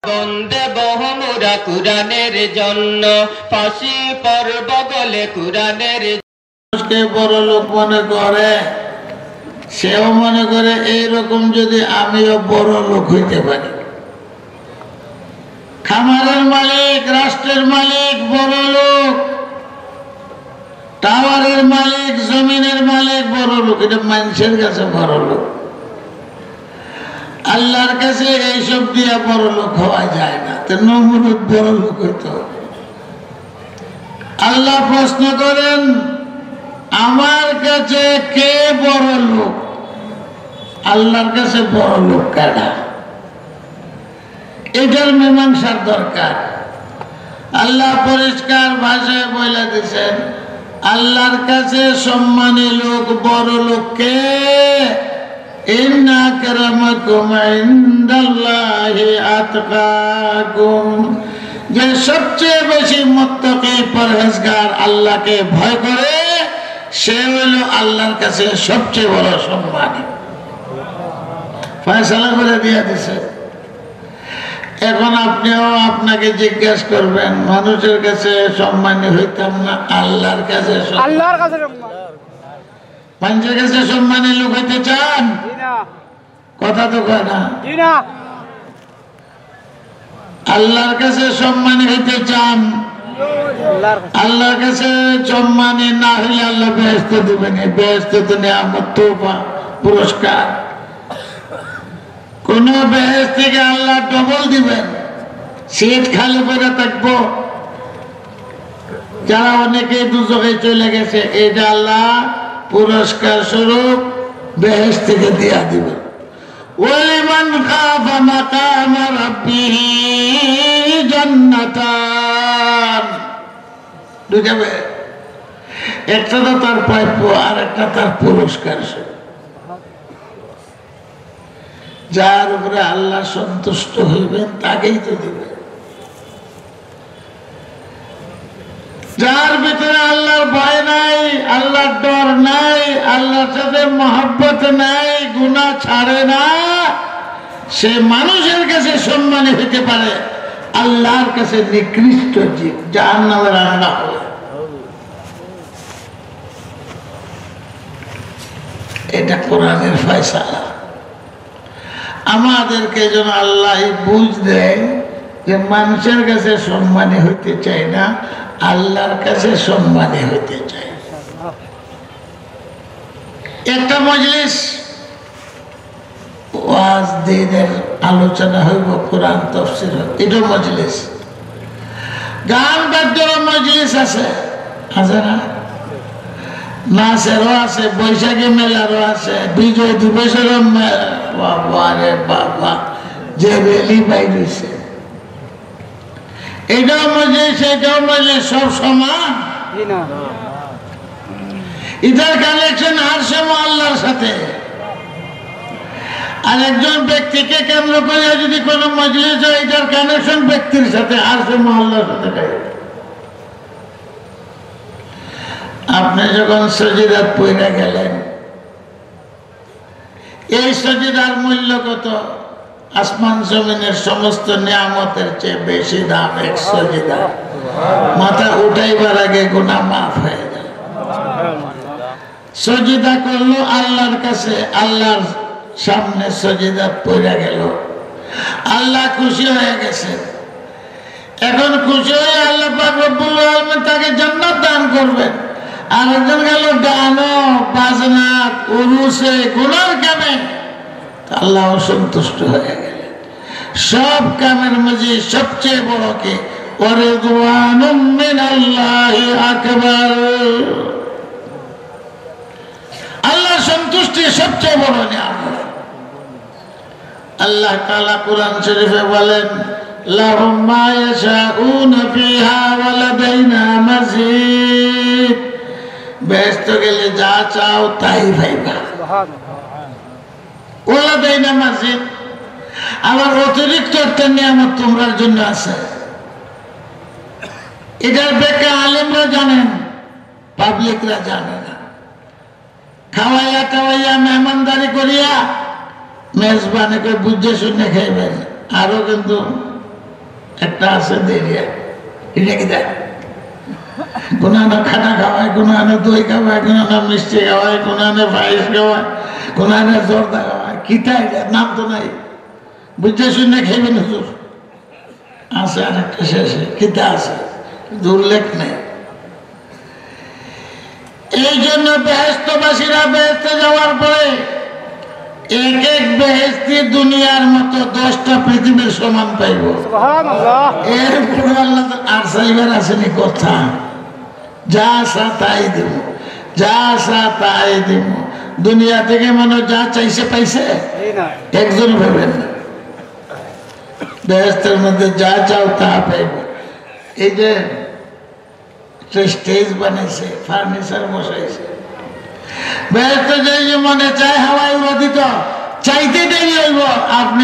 বন্দে বহমুরা কুরআনের জন্য ফাঁসি পড়ব গলে কুরআনের। মানুষকে বড় লোক মনে করে, সেও মনে করে এইরকম যদি আমিও বড় লোক হইতে পারি। খামারের মালিক, রাষ্ট্রের মালিক বড় লোক, টাওয়ারের মালিক, জমিনের মালিক বড় লোক। এটা মানুষের কাছে বড় লোক, আল্লাহর কাছে এইসব দিয়া বড় লোক হওয়া যায় না। তো নমরুদ বড় লোক হইত। আল্লাহ প্রশ্ন করেন, আমার কাছে কে বড় লোক? আল্লাহর কাছে বড় লোক কারা? এটার মীমাংসার দরকার। আল্লাহ পরিষ্কার ভাষায় বলে দিয়েছেন, আল্লাহর কাছে সম্মানী লোক, বড় লোক কে? ইন্না আকরামাকুম ইনদাল্লাহি আতকাকুম, যে সবচেয়ে বেশি মুত্তাকি পরহেজগার, আল্লাহকে ভয় করে, সে হলো আল্লাহর কাছে সবচেয়ে বড় সম্মানী। ফয়সালা করে দিয়ে দিছে। এখন আপনিও আপনাকে জিজ্ঞাসা করবেন, মানুষের কাছে সম্মানী হইতাম না, আল্লাহর কাছে? আল্লাহর কাছে সম্মান। মানুষের কাছে সম্মানী লোক হইতে চান? কথা তো কয় না। আল্লাহর কাছে সম্মানী হইতে চান? আল্লাহর কাছে সম্মানী না হইলে আল্লাহ বেহেশত দিবেন। বেহেশত তো নিয়ামত, তোফা, পুরস্কার। কোন বেহেশত থেকে আল্লাহ ডবল দিবেন। সিট খালি করে থাকবো, যারা অনেকে দুজকে চলে গেছে, এটা আল্লাহ পুরস্কার স্বরূপ বেহেশত থেকে দিয়া দিবেন। ওয়ালিমান খাফা মাকাম রাব্বিহি জান্নাতান, দুইটা, একটা তো তার প্রাপ্য আর একটা তার পুরস্কার স্বরূপ। যার উপরে আল্লাহ সন্তুষ্ট হইবেন তাকেই তো দিবেন। যার ভিতরে আল্লাহর ভয় নাই, আল্লাহর ডর নাই, আল্লাহর সাথে মহব্বত নাই, গুনাহ ছাড়ে না, সে মানুষের কাছে সম্মানী হইতে পারে, আল্লাহর কাছে নিকৃষ্ট জীব, জাহান্নামে রান্না হয়। এটা কোরআনের ফয়সালা। আমাদেরকে যেন আল্লাহ বুঝ দেয় যে মানুষের কাছে সম্মানী হইতে চাই না, আল্লাহর কাছে সম্মানী হইতে চাই। একটা মজলিস ওয়াজ দিনের আলোচনা হইব, কোরআন তাফসীর, এটা মজলিস। গান বাদ্যেরও মজলিস আছে, আছে না? নাচেরও আছে, বৈশাখী মেলারও আছে, বিজয় দিবসেরও মেলা। বাবা রে বাবা, যে রেলি বাইরেছে, এটাও মজলিস, এটাও মজলিস, সব সমান। এটার কানেকশন আরশে আল্লাহর সাথে। আর একজন ব্যক্তিকে কেন্দ্র করে যদি কোনো মজলিস হয়, এটার কানেকশন ব্যক্তির সাথে, আরশে আল্লাহর সাথে। আপনি যখন সজিদাত পইরা গেলেন, এই সজিদার মূল্য কত? আসমান জমিনের সমস্ত নিয়ামতের চেয়ে বেশি দাম এক সজিদা। মাথা উঠাইবার আগে গুনাহ মাফ হয়ে যায়। সজিদা করলো আল্লাহর কাছে, আল্লাহর সামনে সজিদাত পইরা গেল, আল্লাহ খুশি হয়ে গেছে। এখন খুশি হয়ে আল্লাহ পাক রব্বুল আলামিন তাকে জান্নাত দান করবেন। আর একজন গেল গানো বাজনা উরুসে গুনার কামে, আল্লাহ অসন্তুষ্ট হয়ে গেলেন। সব কামের মাঝে সবচেয়ে বড় কে? ওয়ারিদওয়ানুম মিনাল্লাহি আকবার। আল্লাহ সন্তুষ্টি সবচেয়ে বড় নিয়ামত। আল্লাহ তাআলা কুরআন শরীফে বলেন, লাহুম মা ইয়াশাউনা ফিহা ওয়া লাদাইনা মাজিদ। বেহেশত গেলে যা চাও তাই পাইবা। ওলা দেয় না মাজিদ। আবার অতিরিক্ত একটা নিয়ামত তোমরার জন্য আছে। এটার ব্যাখ্যা আলেমরা জানেন, পাবলিকরা জানে না। খাওয়াইয়া টাওয়াইয়া মেহমানদারি করিয়া মেজবানিকে বুঝে শুনে খাইবেন। আরো কিন্তু একটা আছে দেরিয়া, এটা কি দেয়? কোন আনে খানা খাওয়ায়, কোন আনে দই খাওয়ায়, কোন আনে মিষ্টি খাওয়ায়, কোন আনে পায়েস খাওয়ায়, কোন আনে জর্দা খাওয়ায়। কিতা এটা? নাম তো নাই, বুঝতে শুনে খাইবেন হুজুর। আছে আরেকটা শেষে, কিতা আছে, উল্লেখ নেই। এই জন্য বেহেশতবাসীরা বেহেশতে যাওয়ার পরে এক এক বেহেশতি দুনিয়ার মতো 10টা পৃথিবীর সমান পাইব। এরপরে আল্লাহ আর চাইবার আসেনি কথা, যা আসা তাই দেব, যা আসা তাই দেব। দুনিয়া থেকে মানুষ যা চাইছে পাইছে, একজন ভাবেন না। বেহেশতের মধ্যে যা চাও তা পাইব। এই যে স্টেজ বানাইছে, ফার্নিচার বসাইছে, বেহেশতে যে মনে চায় হাওয়ায় উড়া দিত, চাইতে দেরি হইব, আপনি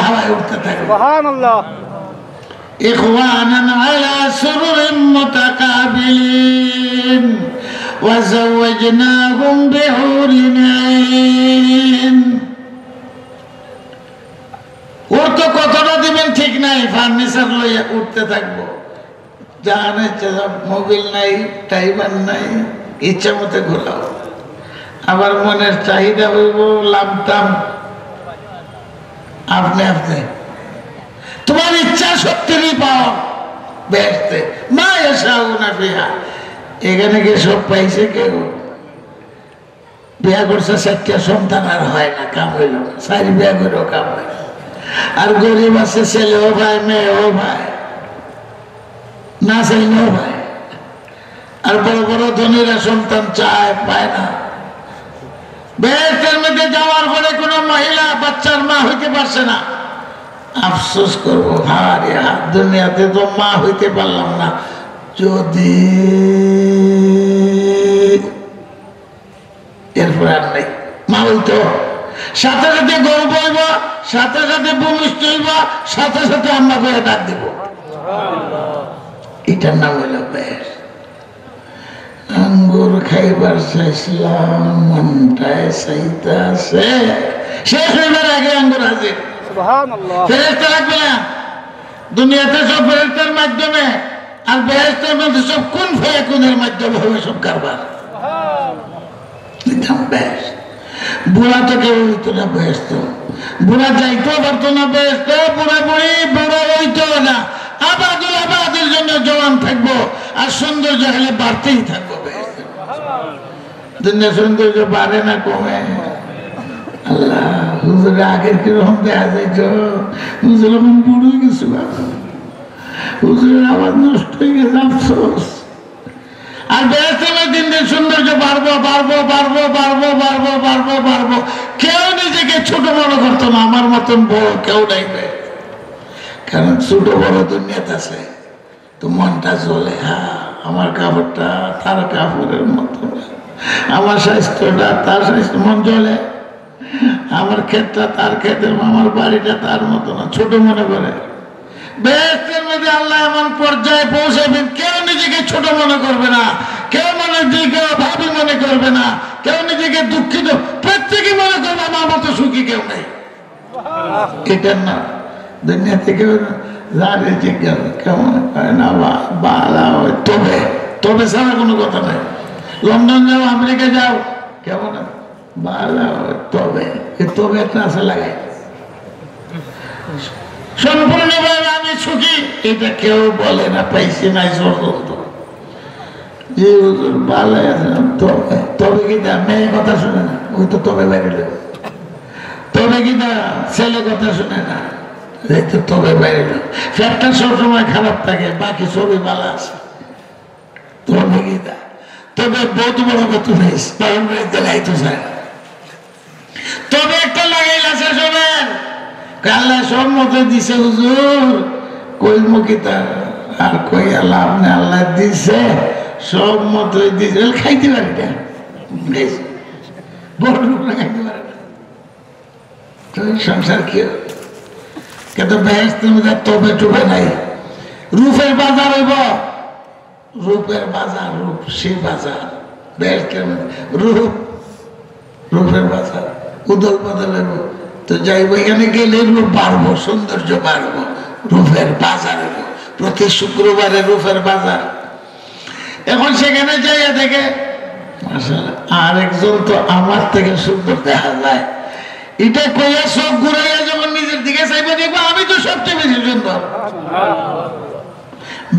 হাওয়ায় উঠতে থাকবেন। সুবহানাল্লাহ। ইখওয়ানান আলা সুরুরিন মুতাকাবিলিন ওয়া যাওয়াজনাহুম বিহুরিন আইন। ওর তো কতটা দিবেন ঠিক নাই, ফার্নিচার লইয়া উঠতে থাকবো, জাহানের মোবিল নাই, টাইমার নাই, ইচ্ছা মতো ঘোরাও। আবার মনের চাহিদা হইব লামতাম, আপনি আপনি তোমার ইচ্ছা শক্তিরই পাও বেহেশতে। মা ইয়াশাউনা ফিহা। এখানে গিয়ে সব পাইছে কেউ? বিয়া করছে 4টা সন্তান, আর হয় না, কাম হইল না। 4 বিয়া করেও কাম হয় না। আর গরিব আছে, ছেলেও ভাই, মেয়েও ভাই, না চাইলেও ভাই। আর বড় বড় ধনীরা সন্তান চায়, পায় না। বেহেশতের মধ্যে যাওয়ার পরে কোন মহিলা বাচ্চার মা হইতে পারছে না, আফসোস করবো, হারে দুনিয়াতে তো মা হইতে পারলাম না। যদি এরপর আর নাই, মা হইতো সাথে সাথে গর্ব হইব, সাথে সাথে ভূমিষ্ঠ হইব, সাথে সাথে আম্মা করে ডাক দেব। এটার নাম হইল বেহেশত। আঙ্গুর খাইবার চাইছিলাম, মনটায় চাইতাছে, শেষ হইবার আগে আঙ্গুর হাজির। ফেরেশতা লাগবে না দুনিয়াতে, সব ফেরেশতার মাধ্যমে। আর বেহেশতের মধ্যে সব কোন ফায়াকুনের মাধ্যমে হবে সব কারবার। বুড়া তো কেউ হইতো না বেহেশত, বুড়া যাইতেও পারতো না বেহেশত, বুড়া বুড়ি বুড়ো হইতো না। আবাদুল আবাদের জন্য জওয়ান থাকবো, আর সৌন্দর্য হলে বাড়তেই থাকবো বেহেশতে। দুনিয়া সৌন্দর্য বাড়ে না, কমে? আল্লাহ, হুজুরে আগের কিরকম দেখা যাইত, হুজুর এখন বুড়ো গেছিল, হুজুরের আওয়াজ নষ্ট হয়ে গেছে, আফসোস। আর বেহেশতের দিন দিন সৌন্দর্য বাড়বো বাড়বো বাড়বো বাড়বো বাড়বো বাড়বো বাড়বো। কেউ নিজেকে ছোট বড় করতো না, আমার মতন বড় কেউ নাই। কারণ ছোট বড় দুনিয়াতে আছে তো মনটা জ্বলে, হ্যাঁ আমার কাপড়টা তার কাপড়ের মতো, আমার স্বাস্থ্যটা তার স্বাস্থ্য, মন জ্বলে। আমার ক্ষেতটা তার ক্ষেতের, আমার বাড়িটা তার মতো না, ছোট মনে করে। বেহেশতের মধ্যে আল্লাহ এমন পর্যায়ে পৌঁছাবেন, কেউ নিজেকে ছোট মনে করবে না, কেউ নিজেকে ভাবি মনে করবে না, কেউ নিজেকে দুঃখিত, প্রত্যেকে মনে করবে আমার মতো সুখী কেউ নেই। এটার না দুনিয়া থেকে যারে জিজ্ঞাসা কেমন হয় না, বালা হয়, তবে তবে ছাড়া কোনো কথা নাই। লন্ডন যাও, আমেরিকা যাও, কেমন বালা হয়, তবে তবে একটা আছে লাগাই, সম্পূর্ণভাবে আমি সুখী এটা কেউ বলে না, পাইছি নাই পর্যন্ত। যে ভালো আছে তবে, তবে কি না মেয়ে কথা শুনে না, ওই তো তবে বাইরে, তবে কি না ছেলে কথা শুনে না, এই তো তবে বাইরে। ফ্যাটটা সবসময় খারাপ থাকে, বাকি সবই ভালো আছে। তবে কি না, তবে বহুত বড় কথা নেই, লাগাইতো চায়, তবে একটা লাগাইল আছে শোনেন, আল্লাহ সব মতো দিছে হুজুর, কই মুখিতা আর কই আল্লাহ, আপনি আল্লাহ দিছে সব মতোই দিছে, খাইতে পারি না, বড় লোকরা খাইতে পারে না, তো সংসার কি কিন্তু বেহেশতের মধ্যে তবে টুবে নাই। রূপের বাজার হইব, রূপের বাজার, রূপ সে বাজার বেহেশতের মধ্যে, রূপ রূপের বাজার উদল বদল হইব। তো যাইব, এখানে গেলে রূপ বাড়বো, সৌন্দর্য বাড়বো, রূপের বাজার হইব। প্রতি শুক্রবারে রূপের বাজার। এখন সেখানে যাইয়া দেখে মাশাআল্লাহ আরেকজন তো আমার থেকে সুন্দর দেখা যায়। এটা কইয়া সব ঘুরাইয়া যখন নিজের দিকে চাইবে দেখবো আমি তো সবচেয়ে বেশি সুন্দর।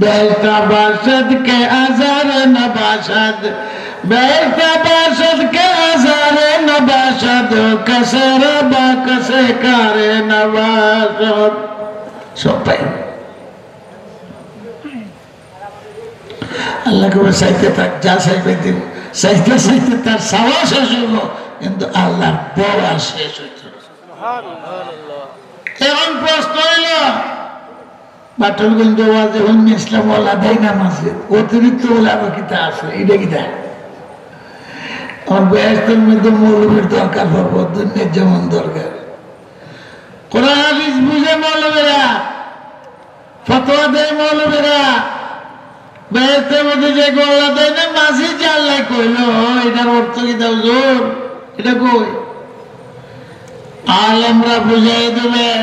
বেহতা বাসদ কে আজারে নবাসদ, বেহতা বাসদ কে আজারে নবাসদ, কসরা বা কসে কারে নবাসদ। সব পাই আল্লাহকে চাইতে থাক, যা চাইবে দিব। চাইতে চাইতে তার চাওয়া শেষ হইব, কিন্তু আল্লাহর বলা শেষ হইত। এখন প্রশ্ন হইল বাটলগঞ্জ ওয়াজে হইনি ইসলাম ওয়ালা দেয় না মসজিদ, অতিরিক্ত বলে আরো কিতা আছে, এটা কিতা আমার বেহেশতের মধ্যে মৌলবীর দরকার পাবো, দুনিয়ার যেমন দরকার। কোরআন হাদিস বুঝে মৌলবীরা, ফতোয়া দেয় মৌলবীরা। বেহেশতের মধ্যে যে গোল্লা দেয় না মাঝি যে আল্লাহ কইল, এটার অর্থ কিতা হুজুর? এটা কই আলেমরা বুঝাই দেবেন।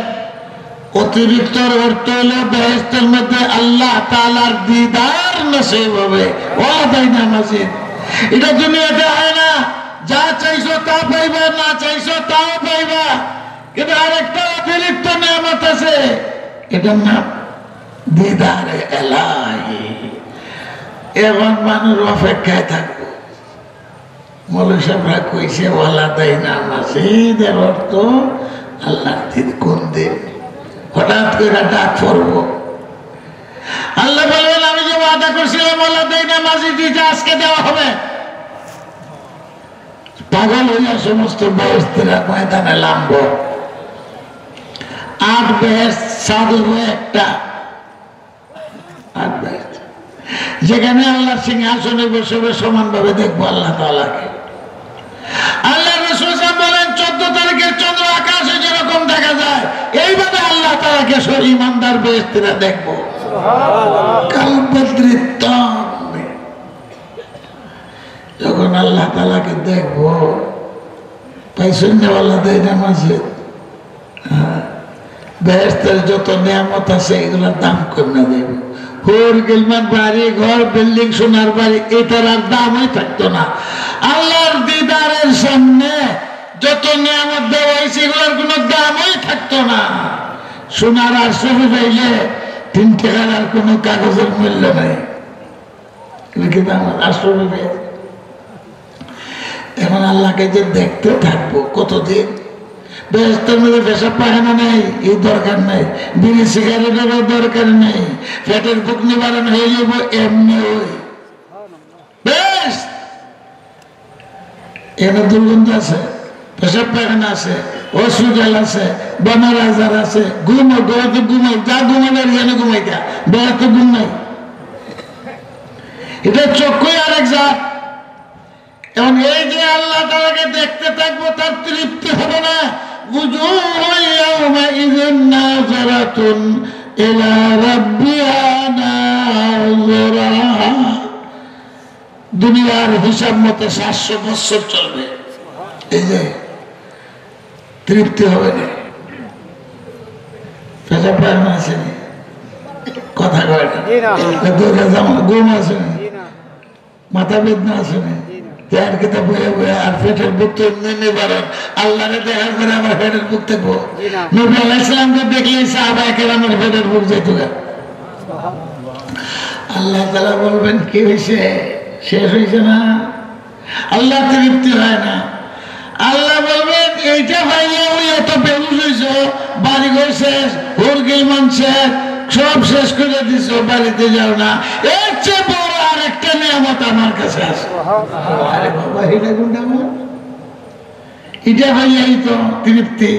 অতিরিক্ত অর্থ হলো বেহেশতের মধ্যে আল্লাহ তাআলার দিদার নসিব হবে। ও দেয় না মাঝি, এটা দুনিয়াতে হয় না। যা চাইছো তা পাইবা, না চাইছো তাও পাইবা, কিন্তু আরেকটা অতিরিক্ত নিয়ামত আছে, এটার নাম দিদারে এলাহি। এখন মানুষ অপেক্ষায় থাকবো। মৌলভী সাহেবরা কইছে ওয়ালা দেয় না মাসিদের অর্থ আল্লাহ দিন কোন দিন হঠাৎ করে ডাক পড়বো। আল্লাহ বলবেন আমি যে ওয়াদা করছিলাম ওয়ালা দেয় না মাসিদ আজকে দেওয়া হবে। পাগল হইয়া সমস্ত বেহেশতেরা ময়দানে নামবো। 8 বেহেশত সাধব একটা, 8 বেহেশত যেখানে আল্লাহ সিংহাসনে বসে সমান ভাবে দেখবো আল্লাহ তাআলাকে। আল্লাহ রাসূল বলেন 14 তারিখের চন্দ্র আকাশে যেরকম দেখা যায় এইভাবে আল্লাহ তাআলাকে ইমানদার বেহেশতেরা দেখবো। কাল বদ্রি তামে যখন আল্লাহ তাআলাকে দেখবো, পাইছেন না আল্লাহ দেয় না মসজিদ, বেহেশতের যত নিয়ামত আছে এগুলোর দাম কমে দেবে। হুর গিলমান বাড়ি ঘর বিল্ডিং সোনার বাড়ি এটার আর দামই থাকতো না। আল্লাহর দিদারের সামনে যত নিয়ামত দেওয়া হয়েছে এগুলোর কোনো দামই থাকতো না। সোনার আর ছবি পাইলে 3 টাকার আর কোনো কাগজের মূল্য নাই। এখন আল্লাহকে যে দেখতে থাকবো কতদিন। বেহেশতের মধ্যে পেশাব পায়খানা নেই, এই দরকার নেই। বিড়ি সিগারেটেরও দরকার নেই। পেটের বুক নিবারণ হয়ে যাব এমনি ওই বেশ। এখানে দুর্গন্ধ আছে, পেশাব পায়খানা আছে, হসপিটাল আছে, বেমার আজার আছে, ঘুমো ঘুমাতে ঘুমাই যা ঘুমাবার এখানে ঘুমাইতা, বেড়া তো ঘুম নাই। এটা চক্ষুই আরেক জাত। এবং এই যে আল্লাহ তাআলাকে দেখতে থাকবো তার তৃপ্তি হবে না। দুনিয়ার হিসাব মতে 700 বছর চলবে, এই যে তৃপ্তি হবে না। পেশাব পায়খানা আসেনি, কথা কয় না, ঘুম আসেনি, মাথা বেদনা আসেনি, আর পেটের বুক তো নিবারণ আল্লাহরে দেখার পরে আমার পেটের বুক থাকবো। নবী আলাইহিস সালামকে দেখলে সাহাবায়ে কেরামের পেটের বুক যেত। আল্লাহ তাআলা বলবেন কি হয়েছে, শেষ হয়েছে না? আল্লাহ তৃপ্তি হয় না। আল্লাহ বলবেন এইটা ভাইয়া ওই এত বেহুশ হয়েছ, বাড়িঘর শেষ, হুর গিলমান শেষ, সব শেষ করে দিছ, বাড়িতে যাও না। এর চেয়ে বড় আরেকটা নিয়ামত আমার কাছে আছে। আরে বাবা, এটা কোনটা? এটা ভাইয়াই তো তৃপ্তি।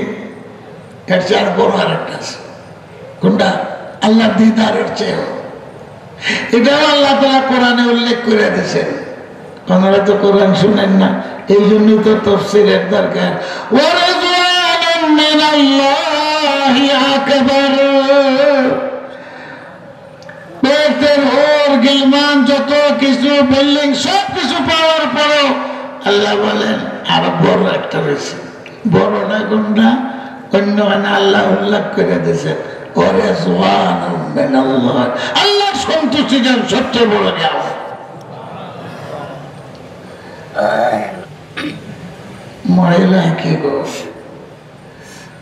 এর চেয়ে আর বড় আরেকটা আছে। কোনটা? আল্লাহ দিদারের চেয়ে। এটাও আল্লাহ তাআলা কোরআনে উল্লেখ করে দিয়েছেন। আপনারা তো কোরআন শুনেন না, এই জন্যই তো তাফসীরের দরকার। ওয়া রিদওয়ানুম মিনাল্লাহি আকবার। পেটের হোর গিলমান যত কিছু বিল্ডিং সব কিছু পাওয়ার পরও আল্লাহ বলেন আরো বড় একটা রয়েছে। বড়টা কোনটা? অন্য আল্লাহ উল্লেখ করে দিয়েছেন আল্লাহর সন্তুষ্টি যেন সবচেয়ে বড় নিয়ামত। মহিলা কি গো,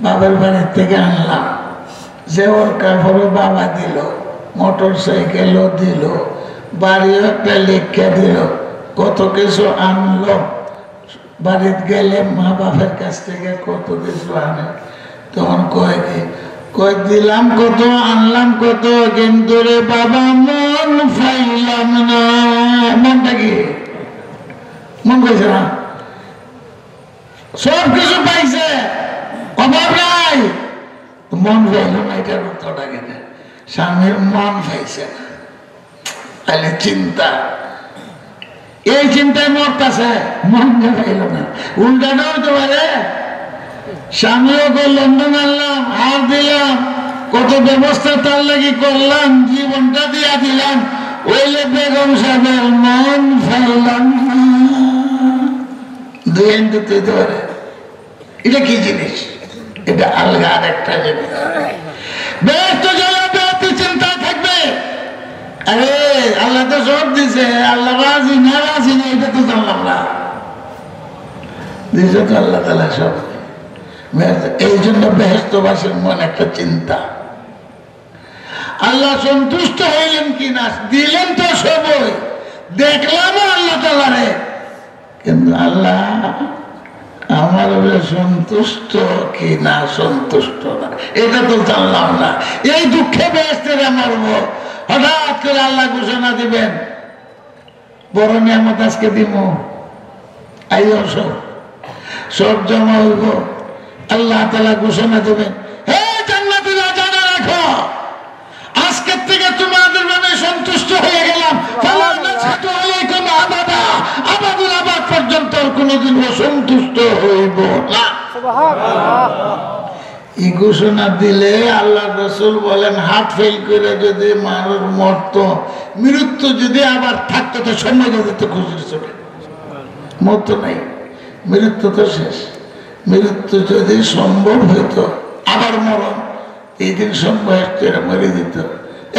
বাবার বাড়ির থেকে আনলাম, যে ওর কাপড়ও বাবা দিল, মোটর সাইকেলও দিল, বাড়িও একটা লিখে দিল, কত কিছু আনলো। বাড়িতে গেলে মা বাপের কাছ থেকে কত কিছু আনে, তখন কয় কি, কই দিলাম কত, আনলাম কত, কিন্তু রে বাবা মন পাইলাম না। মনটা কি, মন কইছে না, সব কিছু পাইছে, অভাব নাই, মন পাইল না। এটার উত্তরটা কেটে স্বামীর মন পাইছে না, তাহলে চিন্তা, এই চিন্তায় মরতেছে, মন পাইল না। উল্টাটা হইতে পারে, স্বামীও লন্ডন আনলাম, আর দিলাম, কত ব্যবস্থা তার লাগি করলাম, জীবনটা দিয়া দিলাম, ওইলে বেগম সাহেবের মন ফেললাম না। দুই দিতে পারে, এটা কি জিনিস? এটা আলগা আর একটা জিনিস। বেহেশতে যাওয়া বেহেশতে চিন্তা থাকবে, আরে আল্লাহ তো সব দিছে, আল্লাহ রাজি না রাজি না এটা তো জানলাম না, দিছে তো আল্লাহ তাআলা সব। এই জন্য বেহেশতবাসীর মন একটা চিন্তা, আল্লাহ সন্তুষ্ট হইলেন কিনা, দিলেন তো সবই, দেখলাম আল্লাহ তাআলারে, কিন্তু আল্লাহ আমার সন্তুষ্ট কি না সন্তুষ্ট না এটা তো জানলাম না। এই দুঃখে বেহেশতে মরবো, হঠাৎ করে আল্লাহ ঘোষণা দিবেন, বড় নিয়ামত আজকে দিব, আইও সব জমা হইব। আল্লাহ তাআলা ঘোষণা দেবেন, হে জান্নাতীরা জানা রাখো, আজকের থেকে তোমাদের মানে সন্তুষ্ট হয়ে গেলাম, আবাদুল আবাদ পর্যন্ত কোনদিন সন্তুষ্ট হইব না। এই ঘোষণা দিলে আল্লাহ রাসূল বলেন, হার্ট ফেল করে যদি মানুষ মরত, মৃত্যু যদি আবার থাকতো তো সময় যেত খুশি চলে, মরতো নাই, মৃত্যু তো শেষ। মৃত্যু যদি সম্ভব হইত, আবার মরণ এই দিন সম্ভব মরে দিত।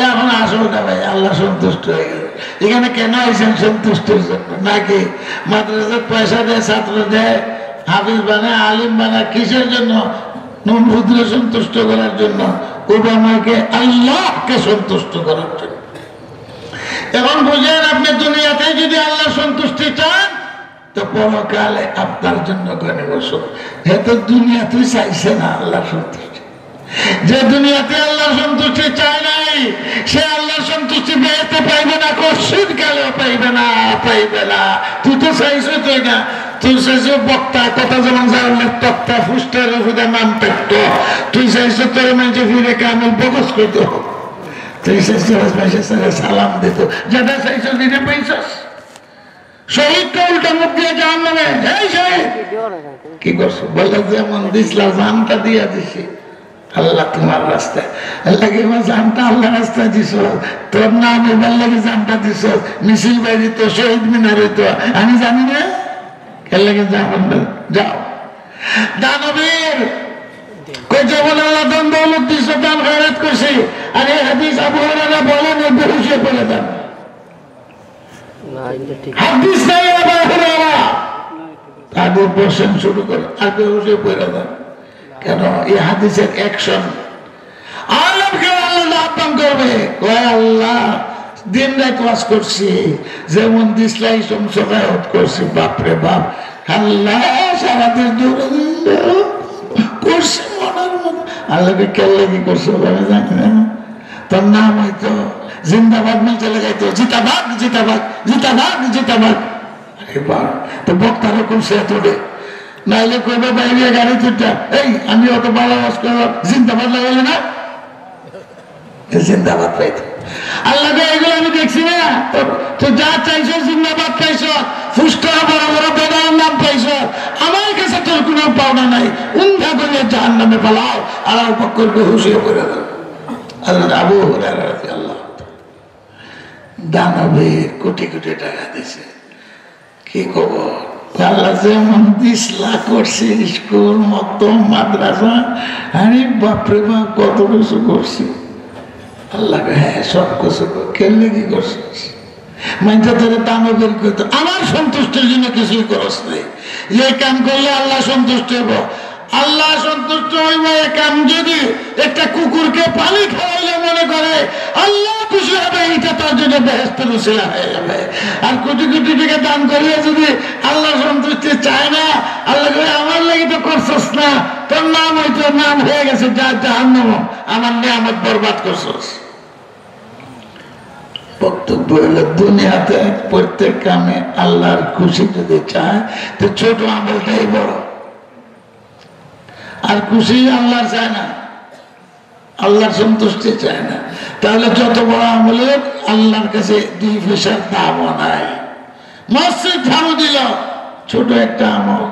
এখন আসলটা ভাই আল্লাহ সন্তুষ্ট হয়ে গেল। এখানে কেন আইসেন? সন্তুষ্টের জন্য নাকি মাদ্রাসার পয়সা দেয়, ছাত্র দেয়, হাফিজ বানায়, আলিম বানায়, কিসের জন্য? নমরুদকে সন্তুষ্ট করার জন্য, ওবামাকে, আল্লাহকে সন্তুষ্ট করার জন্য। এখন বুঝেন, আপনি দুনিয়াতে যদি আল্লাহ সন্তুষ্টি চান তো পরকালে আপনার জন্য গণে বসো। যেহেতু দুনিয়াতে চাইছে না আল্লাহ সন্তুষ্টি, যে দুনিয়াতে আল্লাহ সন্তুষ্টি চায় নাই, সে আল্লাহ সন্তুষ্টি বেহেশতে পাইবে না, কশিন কালেও পাইবে না, পাইবে না। তুই তো চাইছো, তুই না, তুই চাইছো বক্তা কথা যেমন জানলে তক্তা ফুস্টার ওষুধে নাম পেতো, তুই চাইছো তোর মানুষে ফিরে কামিল বগস করতো, তুই চাইছো সালাম দিত, যেটা চাইছো দিনে পাইছস। শহীদকে উল্টা মুখ দিয়ে জাহান্নামে, এই শহীদ কি করছো? বলে যেমন দিসলা জানটা দিয়া দিছি আল্লাহ তোমার রাস্তায়, আল্লাহ কি জানটা আল্লাহ রাস্তায় দিছ, তোর নাম এবার লাগে জানটা দিছ, মিছিল বাইরে তো শহীদ মিনার হইতো, আমি জানি না কে লাগে যাও। দানবীর কই যেমন আল্লাহ দান দৌলত দিছ, দান খয়রাত করছি, আর এই হাদিস আবু হুরায়রা বলেন, এই বেহুশে পড়ে যান। হাদিস নাই আবু হুরায়রা, তাদের বসেন শুরু করে, আর বেহুশে পড়ে যান। কেন? এই হাদিসের অ্যাকশন আলমকে আল্লাহ আহ্বান করবে, কয় আল্লাহ দিন রাত ওয়াজ করছি, যেমন দিসলাই সমসকায়ত করছি, বাপরে বাপ, আল্লাহ সারাদিন দৌড়ে করছি মনের মতো। আল্লাহকে কেল্লা কি করছো আমি জানি না, তোর নাম হয়তো জিন্দাবাদ মিল চলে যাইতো, জিতাবাদ জিতাবাদ জিতাবাদ জিতাবাদ। আরে বাপ, তো বক্তারা করছে এতটে, নাইলে কইবে বাইরে গাড়ি তুটা, এই আমি অত ভালো ওয়াজ করলাম, জিন্দাবাদ লাগাইলে না, জিন্দাবাদ পাইতো। আল্লাহ এগুলো আমি দেখছি না, তো যা চাইছো জিন্দাবাদ পাইছো, ফুষ্টা বড় বড় বেদার নাম পাইছো, আমার কাছে তোর কোনো পাওনা নাই, উন্ধা করে জাহান নামে পালাও, আর বক্করকে হুঁশিয়ে করে দাও। আল্লাহ আবু হুরায়রা রাদিয়াল্লাহু দানবে কোটি কোটি টাকা দিছে, কি খবর? আল্লাহ যেমন দিসলা করছে, স্কুল মক্তব মাদ্রাসা, আরে বাপরে বাপ কত কিছু করছি। আল্লাহ হ্যাঁ সব কিছু খেললে কি করছিস, মাইটা তোরে দামে বের করতো, আমার সন্তুষ্টির জন্য কিছুই করস নাই। এই কাম করলে আল্লাহ সন্তুষ্ট হইব। আল্লাহ সন্তুষ্ট হইব এই কাম যদি একটা কুকুরকে পানি খাওয়াইলে মনে করে আল্লাহ খুশি হবে, এটা তার জন্য বেহেশতের উসিলা হয়ে যাবে। আর কোটি কোটি টাকা দান করিয়া যদি আল্লাহ সন্তুষ্টি চায় না, আল্লাহ করে আমার লাগি তো করছস না, তোর নাম হয়তো নাম হয়ে গেছে যা জাহান্নাম, আমার নিয়ামত বরবাদ করছস। বক্তব্য হলো দুনিয়াতে প্রত্যেক কামে আল্লাহর খুশি যদি চায় তো ছোট আমলটাই বড়, আর খুশি আল্লাহর চায় না, আল্লাহর সন্তুষ্টি চায় না। তাহলে যত বড় আমলে আল্লাহর কাছে 2 পয়সার দামও নাই। মসজিদ ঝাড়ু দিল, ছোট একটা আমল,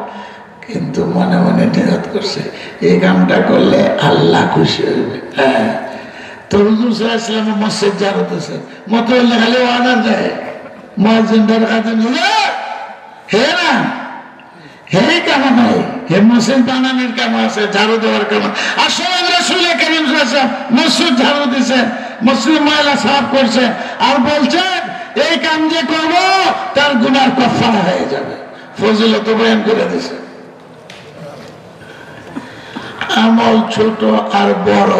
কিন্তু মনে মনে নিয়ত করছে এই কামটা করলে আল্লাহ খুশি হইবে। হ্যাঁ, তো হুজুর সাল্লাল্লাহু আলাইহি ওয়াসাল্লাম মসজিদ ঝাড়ু দিয়েছে, মতো খালি অর্ডার দেয় মুয়াজ্জিনদের কাছে নিয়ে, হে না হে কেমন হয়, হে মসজিদ বানানোর কেমন আছে, ঝাড়ু দেওয়ার কেমন। আসলে রাসূল কারীম সাল্লাল্লাহু আলাইহি ওয়াসাল্লাম মসজিদ ঝাড়ু দিয়েছেন, মসজিদ ময়লা সাফ করছে, আর বলছেন এই কাম যে করবো তার গুনার কাফারা হয়ে যাবে, ফজিলত বয়ান করে দিয়েছে। আমল ছোট আর বড়,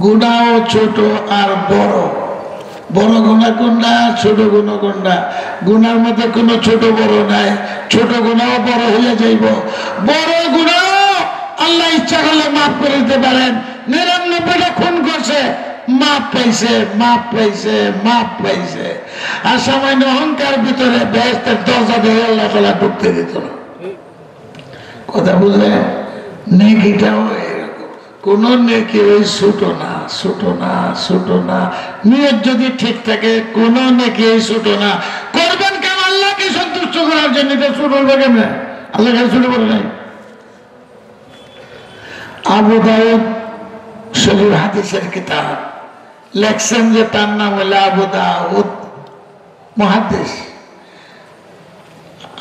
গুনাও ছোট আর বড়। বড় গুণা কোনটা, ছোট গুণা কোনটা? গুনার মধ্যে কোনো ছোট বড় নাই, ছোট গুণাও বড় হয়ে যাইব। বড় গুণাও আল্লাহ ইচ্ছা করলে মাফ করে দিতে পারেন। 99টা খুন করছে, মাপ পাইছে, মাপ পাইছে, মাপ পাইছে। আর সামান্য অহংকার ভিতরে বেহেশতের দরজা দিয়ে আল্লাহ তাআলা ঢুকতে দিত না। কথা বুঝলেন? নেকিটাও এরকম, কোন নেকি ওই ছোট না, ছোট না, ছোট না। নিয়ত যদি ঠিক থাকে কোন নেকি ছোট না। করবেন কেন? আল্লাহকে সন্তুষ্ট করার জন্য। ছোট হবে কেমন? আল্লাহ ছোট করে নাই। আবু দাউদ সহিহ হাদিসের কিতাব লেখছেন যে তার নাম হলো আবু দাউদ মুহাদ্দিস।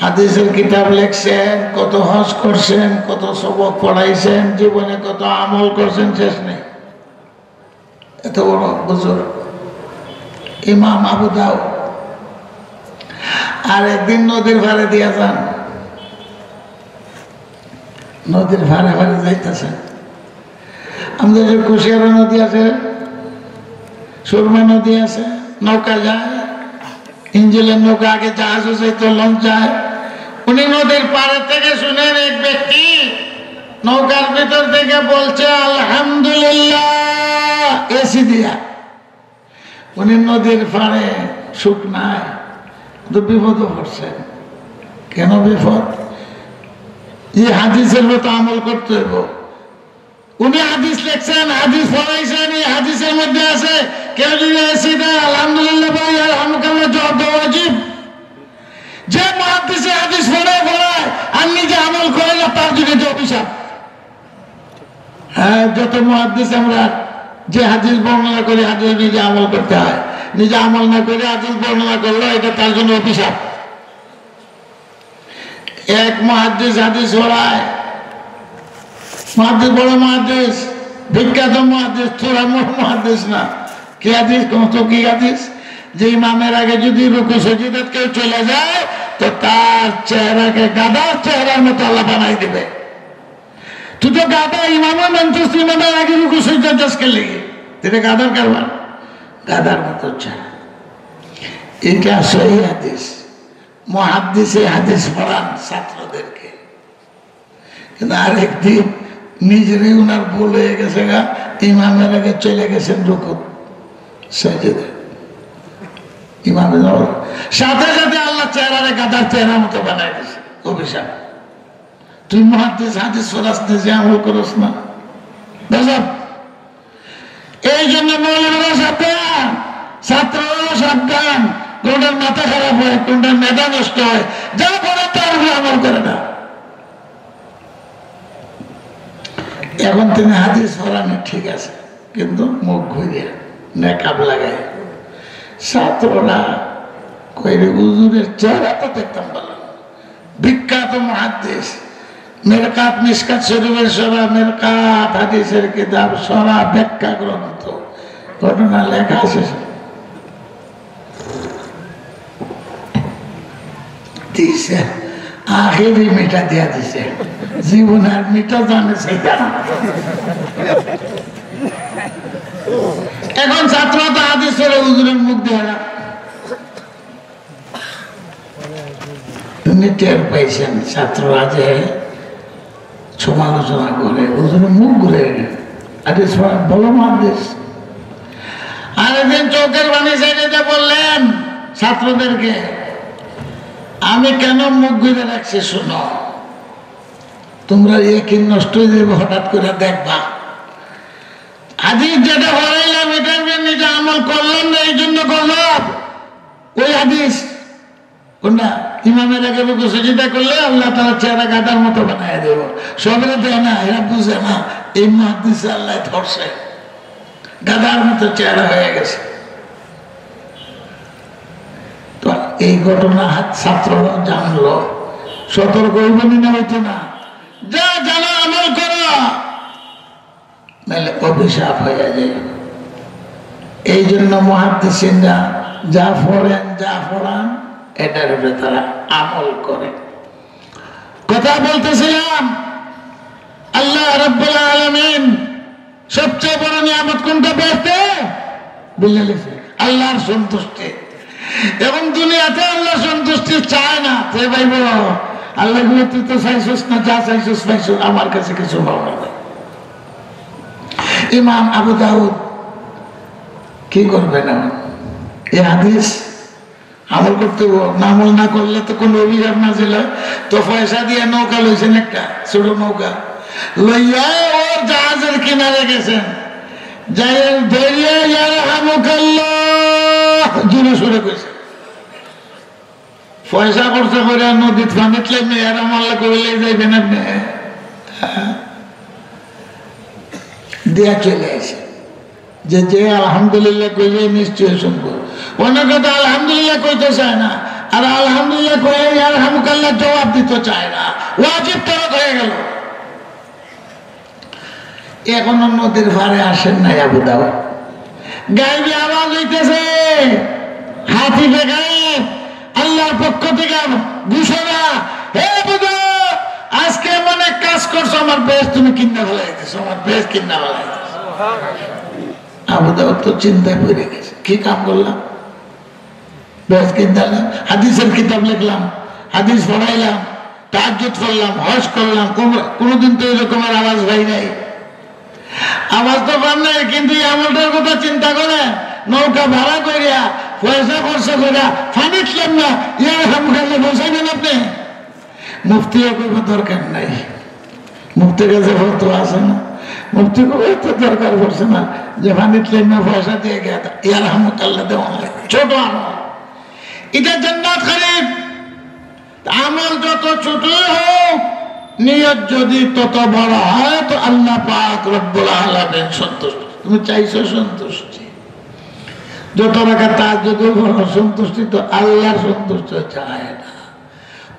হাদিসের কিতাব লেখছেন, কত হজ করছেন, কত সবক পড়াইছেন, জীবনে কত আমল করছেন, শেষ নেই। এত বড় বুজুর্গ ইমাম আবু দাউদ। আর একদিন নদীর ধারে দিয়া যান, নদীর ধারে ধারে যাইতেছেন। আমাদের যে কুশিয়ারা নদী আছে, সুরমা নদী আছে, নৌকা যায়, ইঞ্জিনের নৌকা, আগে জাহাজও যাইত, লঞ্চ যায়। উনি নদীর পাড়ে থেকে শুনেন এক ব্যক্তি নৌকার ভিতর থেকে বলছে আলহামদুলিল্লাহ এসি দিয়া। উনি নদীর পাড়ে সুখ নাই, তো বিপদও পড়ছেন। কেন বিপদ? এই হাদিসের মতো আমল করতে হইব। উনি হাদিস লেখছেন, হাদিস পড়াইছেন, এই হাদিসের মধ্যে আছে কেউ যদি এসি দেয় আলহামদুলিল্লাহ ভাই আলহামদুলিল্লাহ জবাব দেওয়া উচিত। যে মুহাদ্দিসে হাদিস পড়ায় আর নিজে আমল করে না, তার জন্য যে অভিশাপ। হ্যাঁ, যত মুহাদ্দিস আমরা যে হাদিস বর্ণনা করি, হাদিস নিজে আমল করতে হয়, নিজে আমল না করে হাদিস বর্ণনা করলো, এটা তার জন্য অভিশাপ। এক মুহাদ্দিস হাদিস পড়ায়, মুহাদ্দিস বড় মুহাদ্দিস, বিখ্যাত মুহাদ্দিস, তোরা মুহাদ্দিস না। কি হাদিস? কত কি হাদিস? যে ইমামের আগে যদি রুকু সাজদাত কেউ চলে যায় তো তার চেহারাকে গাধার চেহারার মতো আল্লাহ বানাই দেবে। তুই তো গাধা, ইমামও মানছিস, ইমামের আগে রুকু সাজদাত যাসকে লেগে, এটা গাধার কারবার, গাধার মতো চেহারা। এটা সহি হাদিস। মুহাদ্দিসে হাদিস পড়ান ছাত্রদেরকে, কিন্তু আরেকদিন নিজেরই উনার ভুল হয়ে গেছে গা, ইমামের আগে চলে গেছেন রুকু সাজদা। ইমামের সাথে সাথে আল্লাহ চেহারারে গাধার চেহারা মতো বানাই দিয়েছে, অভিশাপ। তুই মুহাদ্দিস হাদিস পড়াস না, যে আমল করস না। এই জন্য মৌলবীরা সাবধান, ছাত্ররা সাবধান। কোনটার মাথা খারাপ হয়, কোনটার মেধা নষ্ট হয়, যা পড়ে তার আমল করে না। এখন তিনি হাদিস পড়ানো ঠিক আছে, কিন্তু মুখ ঘুরিয়ে নেকাব লাগায়। ছাত্ররা কইরে হুজুরের চেহারা তো দেখতাম ভালো, বিখ্যাত মুহাদ্দিস, মিরকাত মিশকাত শরীফের সরা, মিরকাত হাদিসের কিতাব, সরা ব্যাখ্যা গ্রন্থ, ঘটনা লেখা আছে। দিছে আখেরি মিঠা দিয়া দিছে, জীবনের মিঠা জানে সেইটা না। এখন ছাত্র তো হাদিসের হুজুরের মুখ দেয় না। টের পাইছেন ছাত্ররা যে সমালোচনা করে, হুজুরের মুখ ঘুরে হাদিস বলো হাদিস। আরেকদিন চোখের বাণী সাইডে বললেন ছাত্রদেরকে, আমি কেন মুখ ঘুরে রাখছি শোনো, তোমরা কি নষ্ট হয়ে যাবে হঠাৎ করে দেখবা। হাদিস যেটা হরাইলাম এটার নিজে আমল করলাম না, এই জন্য করলাম। ওই হাদিস কোনটা ইমামের আগে সেটা করলে আল্লাহ তারা চেহারা গাদার মতো বানায় দেব, সবরে দেয় না, এরা বুঝে না এই হাদিসে আল্লাহ ধরছে, গাদার মতো চেহারা হয়ে গেছে। তো এই ঘটনা ছাত্ররা জানলো, সতর্ক হইবেনি না হইতো না, যা জানো আমল করো, নাহলে অভিশাপ হয়ে যায়। এই জন্য মুহাদ্দিসিনরা যা পড়েন যা পড়ান এটার উপরে তারা আমল করে। কথা বলতেছিলাম, আল্লাহ রাব্বুল আলামিন সবচেয়ে বড় নিয়ামত কোনটা পেতে বুঝলে, আল্লাহর সন্তুষ্টি। এবং দুনিয়াতে আল্লাহ সন্তুষ্টি চায় না, তে ভাইব আল্লাহ গুলো তুই তো চাইছিস না, যা চাইছিস পাইছিস, আমার কাছে কিছু ভালো না। ইমাম আবু দাউদ কি করবে না, এই হাদিস আমল করতে, আমল না করলে তো কোনো অভিযোগ না ছিল। তো পয়সা দিয়ে নৌকা লইছেন, একটা ছোট নৌকা লইয়া ওর জাহাজের কিনারে গেছেন, যাই ধরিয়া জুড়ে সরে গেছে, পয়সা খরচা করে নদীত পানিত লাগবে, এরা মাল্লা করলে যাইবেন আপনি, দেয়া চলে আসে যে যে আলহামদুলিল্লাহ কইলে নিশ্চয় শুনবো। অনেক কথা আলহামদুলিল্লাহ কইতে চায় না, আর আলহামদুলিল্লাহ কয়ে আলহামদুলিল্লাহ জবাব দিতে চায় না, ওয়াজিব তরক হয়ে গেল। এখনো নদীর পাড়ে আসেন নাই আবু দাউদ, গাইবি আওয়াজ হইতেছে, হাতি বেগাই আল্লাহর পক্ষ থেকে ঘোষণা, হে আবু দাউদ আজকে এমন এক কাজ করছো, আমার বেশ তুমি কিনা ফেলাইতেছো, আমার বেশ কিনা ফেলাইতেছো। আবু দাউদ তো চিন্তায় পড়ে গেছে, কি কাম করলাম, বেশ কিনলাম, হাদিসের কিতাব লিখলাম, হাদিস পড়াইলাম, তাহাজ্জুদ পড়লাম, হজ করলাম, কোনোদিন তো এরকমের আওয়াজ হয় নাই, আওয়াজ তো পান নাই। কিন্তু এই আমলটার কথা চিন্তা করে নৌকা ভাড়া করিয়া পয়সা খরচা করিয়া ফানিছিলাম না, ইয়ার হামখালে বসাইবেন আপনি। মুফতিও করবো দরকার নাই, মুফতির কাছে ফটো আছে না, মুফতি করবো তো দরকার পড়ছে না যে ফানিছিলাম না পয়সা দিয়ে গিয়া ইয়ার হামখাল্লা দেওয়া লাগে, ছোট আমল। এটা জান্নাত খরিদ। আমল যত ছোটই হোক, নিয়ত যদি তত বড় হয়, তো আল্লাহ পাক রব্বুল আলামিন সন্তুষ্ট। তুমি চাইছো সন্তুষ্টি, যত টাকা তার যদি বড় সন্তুষ্টি, তো আল্লাহর সন্তুষ্ট চায় না।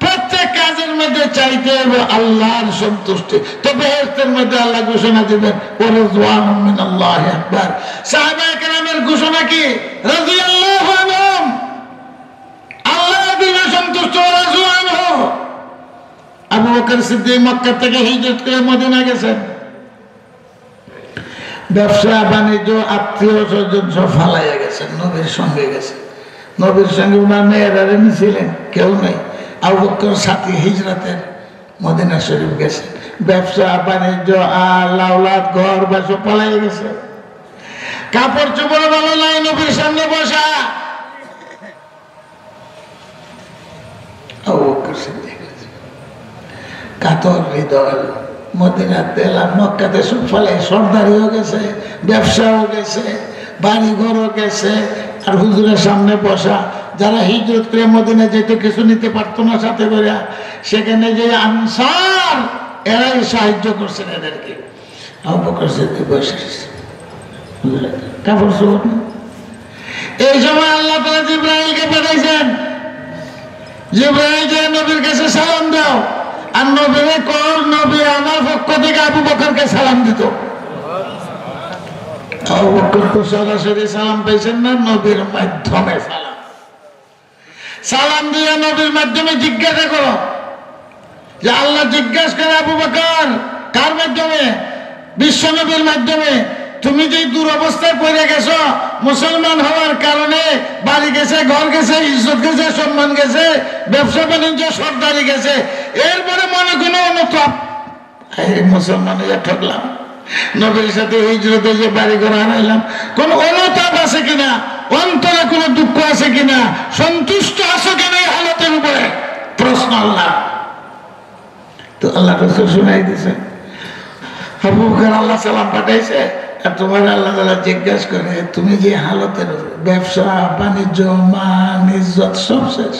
প্রত্যেক কাজের মধ্যে চাইতে হবে আল্লাহর সন্তুষ্টি। তো বেহেশতের মধ্যে আল্লাহ ঘোষণা দিবেন, ওয়া রিজওয়ানুম মিনাল্লাহি আকবার। সাহাবায়ে কেরামের ঘোষণা কি? রাদিয়াল্লাহু আনহুম, আল্লাহ দিলে সন্তুষ্ট, রাজওয়ানহু। আবু বকর সিদ্দিক মক্কা থেকে হিজরত করে মদিনা গেছেন, ব্যবসা বাণিজ্য আত্মীয় স্বজন সব ফালাইয়া গেছেন, নবীর সঙ্গে গেছেন। নবীর সঙ্গে ওনার মেয়েরা ছিলেন, কেউ নেই। আবু বকর সাথী হিজরতের মদিনা শরীফ গেছে, ব্যবসা বাণিজ্য আওলাদ ঘর বা সব পালাইয়া গেছে। কাপড় চোপড় ভালো নাই, নবীর সামনে বসা। আবু বকর সিদ্দিক কাতর হৃদয়, মদিনাতে এলাম, মক্কাতে সব ফলে সর্দারিও গেছে, ব্যবসাও গেছে, বাড়ি ঘরও গেছে, আর হুজুরের সামনে বসা। যারা হিজরত করে মদিনা যেত, কিছু নিতে পারতো না সাথে করে, সেখানে যে আনসার, এরাই সাহায্য করছেন এদেরকে। আবু বকর সিদ্দিক বসে কাপড় চোপড়। এই সময় আল্লাহ তাআলা জিবরাইলকে পাঠাইছেন, জিবরাইল যে নবীর কাছে সালাম দাও, আর নবীরে কর নবী আমার পক্ষ থেকে আবু বকরকে সালাম দিত। আবু বকর তো সরাসরি সালাম পাইছেন না, নবীর মাধ্যমে সালাম। সালাম দিয়ে নবীর মাধ্যমে জিজ্ঞাসা করো যে আল্লাহ জিজ্ঞাসা করে আবু বকর কার মাধ্যমে? বিশ্ব নবীর মাধ্যমে। তুমি যে দুরবস্থায় পড়ে গেছো, মুসলমান হওয়ার কারণে বাড়ি গেছে, ঘর গেছে, ইজ্জত গেছে, সম্মান গেছে, ব্যবসা বাণিজ্য সর্দারি গেছে, এরপরে মনে কোনো অনুতাপ, মুসলমান হয়ে ঠকলাম, নবীর সাথে হিজরতে যে বাড়ি ঘর হারাইলাম, কোন অনুতাপ আছে কিনা, অন্তরে কোনো দুঃখ আছে কিনা, সন্তুষ্ট আছো কিনা এই হালতের উপরে? প্রশ্ন আল্লাহ। তো আল্লাহ রাসূল শুনাই দিছে, আবু বকর আল্লাহ সালাম পাঠাইছে, আর তোমার আল্লাহ তাআলা জিজ্ঞাসা করে তুমি যে হালতের ব্যবসা বাণিজ্য মান ইজ্জত সব শেষ,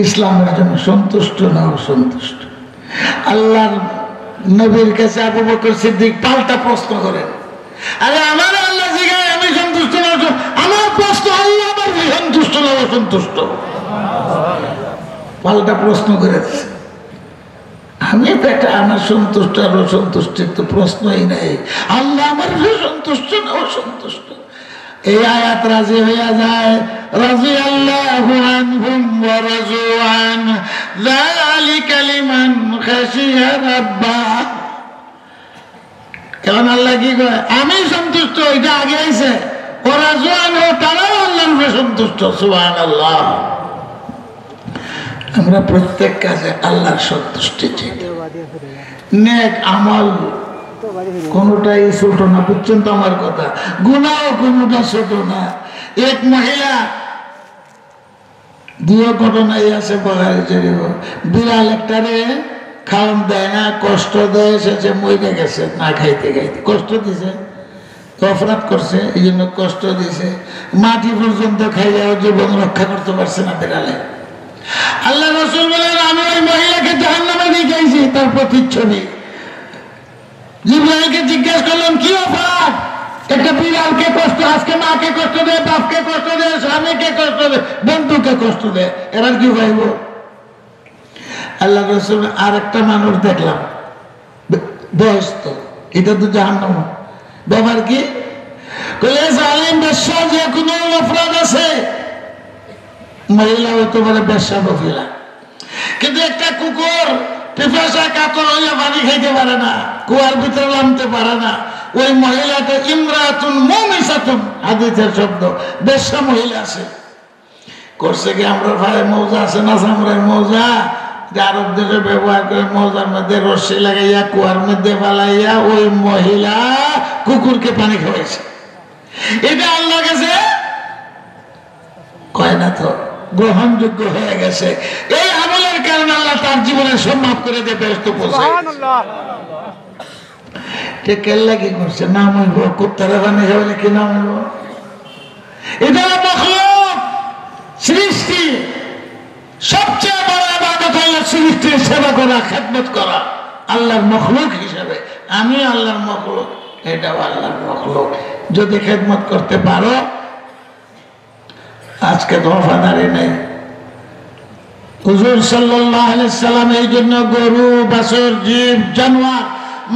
ইসলামের জন্য সন্তুষ্ট না অসন্তুষ্ট? আল্লাহর নবীর কাছে আবু বকর সিদ্দিক পাল্টা প্রশ্ন করেন, আরে আমার আল্লাহ জিজ্ঞাসা আমি সন্তুষ্ট না, আমার প্রশ্ন আল্লাহ আমার সন্তুষ্ট না অসন্তুষ্ট? পাল্টা প্রশ্ন করেছে। আমি বেটা আমার সন্তুষ্ট আর অসন্তুষ্টির তো প্রশ্নই নাই, আল্লাহ আমার সন্তুষ্ট না অসন্তুষ্ট? এই আয়াত রাজি হইয়া যায়, রাদিয়াল্লাহু আনহুম ওয়া রাযু আন যালিকা লিমান খাশিয়া রাব্বাহ। কারণ আল্লাহ কি কয়, আমি সন্তুষ্ট, এটা আগে আইছে, ওরা রাযু আনহু তারাও আল্লাহর সন্তুষ্ট। সুবহানাল্লাহ। আমরা প্রত্যেক কাজে আল্লাহর সন্তুষ্টি চাই। নেক আমল কোনটাই ছোট না, বুঝছেন তো আমার কথা? গুনাহ কোনটা ছোট না। এক মহিলা, দুই ঘটনাই আছে বুখারী শরীফে, বিড়াল একটারে খাওয়ান দেয় না, কষ্ট দেয়, এসেছে মরে গেছে না খাইতে খাইতে, কষ্ট দিছে, অপরাধ করছে এই জন্য কষ্ট দিছে, মাটি পর্যন্ত খাইয়া জীবন রক্ষা করতে পারছে না বিড়ালে। আল্লাহ রাসূল বলেন আমি ওই মহিলাকে জাহান্নামে নিয়ে যাইছি, তার প্রতিচ্ছবি। জিবরাইলকে জিজ্ঞাসা করলাম কি অপরাধ? একটা বিড়ালকে কষ্ট, আজকে মাকে কষ্ট দেয়, বাপকে কষ্ট দেয়, স্বামীকে কষ্ট দেয়, বন্ধুকে কষ্ট দেয়, এরা কি ভাইব? আল্লাহ রাসূল আর একটা মানুষ দেখলাম বয়স্ত, এটা তো জাহান্নাম। ব্যাপার কি? কইলে জালিম বেশ্যা, যে কোনো অপরাধ আছে, মহিলা হইতে পারে বেশ্যা মহিলা, কিন্তু একটা কুকুর পিপাসা কাতর হইয়া পানি খাইতে পারে না, কুয়ার ভিতরে নামতে পারে না, ওই মহিলাটা ইমরাতুন মুমিসাতুন, হাদিসের শব্দ, বেশ্যা মহিলা আছে। করছে কি, আমরা ভাই মৌজা আছে না, চামড়ার মৌজা, যে আরব দেশে ব্যবহার করে, মৌজার মধ্যে রশ্মি লাগাইয়া কুয়ার মধ্যে ফালাইয়া ওই মহিলা কুকুরকে পানি খাওয়াইছে। এটা আল্লাহ কাছে কয় না তো গ্রহণযোগ্য হয়ে গেছে। এই আমলের কারণে আল্লাহ তার জীবনে সব মাফ করে দিয়ে ব্যস্ত পৌঁছে। কেল্লা কি করছে? নাম হইব কুত্তারা বানিয়ে যাবে, কি নাম হইব? এটা মখলুক, সৃষ্টি। সবচেয়ে বড় ইবাদত হলো সৃষ্টির সেবা করা, খেদমত করা। আল্লাহর মখলুক হিসাবে আমি আল্লাহর মখলুক, এটাও আল্লাহর মখলুক। যদি খেদমত করতে পারো, আজকে দফাদারি নেই। হুজুর সাল্লাল্লাহু আলাইহি সাল্লাম এই জন্য গরু, বাছুর, জীব, জানোয়ার,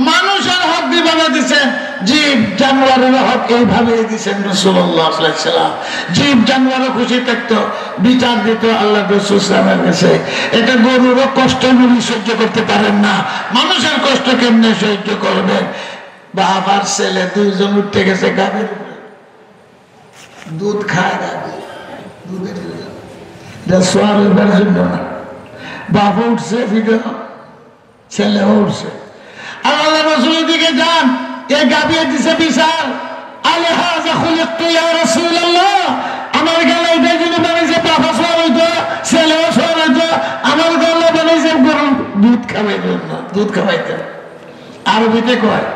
মানুষের হক কিভাবে দিচ্ছেন, জীব জানোয়ারের হক এইভাবে দিচ্ছেন রাসূলুল্লাহ সাল্লাল্লাহু আলাইহি সাল্লাম। জীব জানোয়ারও খুশি থাকতো, বিচার দিত আল্লাহ রাসূল সাল্লাল্লাহু আলাইহি কাছে। এটা গরুরও কষ্ট নবী সহ্য করতে পারেন না, মানুষের কষ্ট কেমনে সহ্য করবেন? বাবার ছেলে দুইজন উঠতে গেছে গাভীর উপরে, দুধ খায় গাভী, দুধের সোয়ারের জন্য না। বাবা উঠছে, ফিরে ছেলে উঠছে, আর আল্লাহ রাসূলের দিকে যান, এই গাভী দিছে বিচার, আলাইহা খুলিকতু ইয়া রাসূলুল্লাহ, আমার গলা এটার জন্য বানাইছে, বাবা সোয়ার হইতো, ছেলেও সোয়ার হইতো, আমার গলা বানাইছে গরু দুধ খাওয়াই জন্য, দুধ খাওয়াইতে। আরবিতে কয়,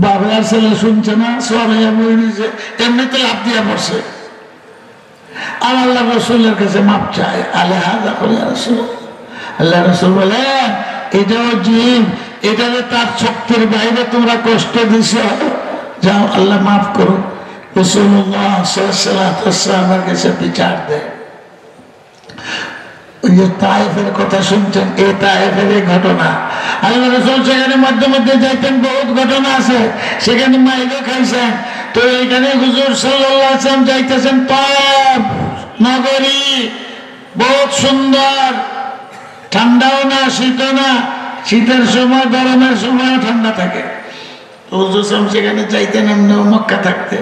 বাবা আর ছেলে শুনছে না, সোয়ার হইয়া মরে দিয়েছে, এমনিতে লাভ দিয়া পড়ছে। আর আল্লাহ রাসূলের কাছে মাপ চায়, আলাইহা ইয়া রাসূলুল্লাহ। আল্লাহ রাসূল বলেন এটাও জীব, এটারে তার শক্তির বাইরে তোমরা কষ্ট দিছ, যাও আল্লাহ মাফ করো। রাসূলুল্লাহ সাল্লাল্লাহু আলাইহি ওয়াসাল্লামের কাছে বিচার দেয়, ওই যে তায়েফের কথা শুনছেন, এই তায়েফের এই ঘটনা। আল্লাহ রাসূল সেখানে মধ্যে মধ্যে যাইতেন, বহুত ঘটনা আছে, সেখানে মাইরও খাইছেন। তো এইখানে হুজুর সাল্লাল্লাহু আলাইহি ওয়াসাল্লাম যাইতেছেন তায়েফ নগরী, বহুত সুন্দর, ঠান্ডাও না শীতও না, শীতের সময় গরমের সময় ঠান্ডা থাকে। হুজুর সাল্লাল্লাহু সেখানে যাইতেন, এমনি মক্কা থাকতে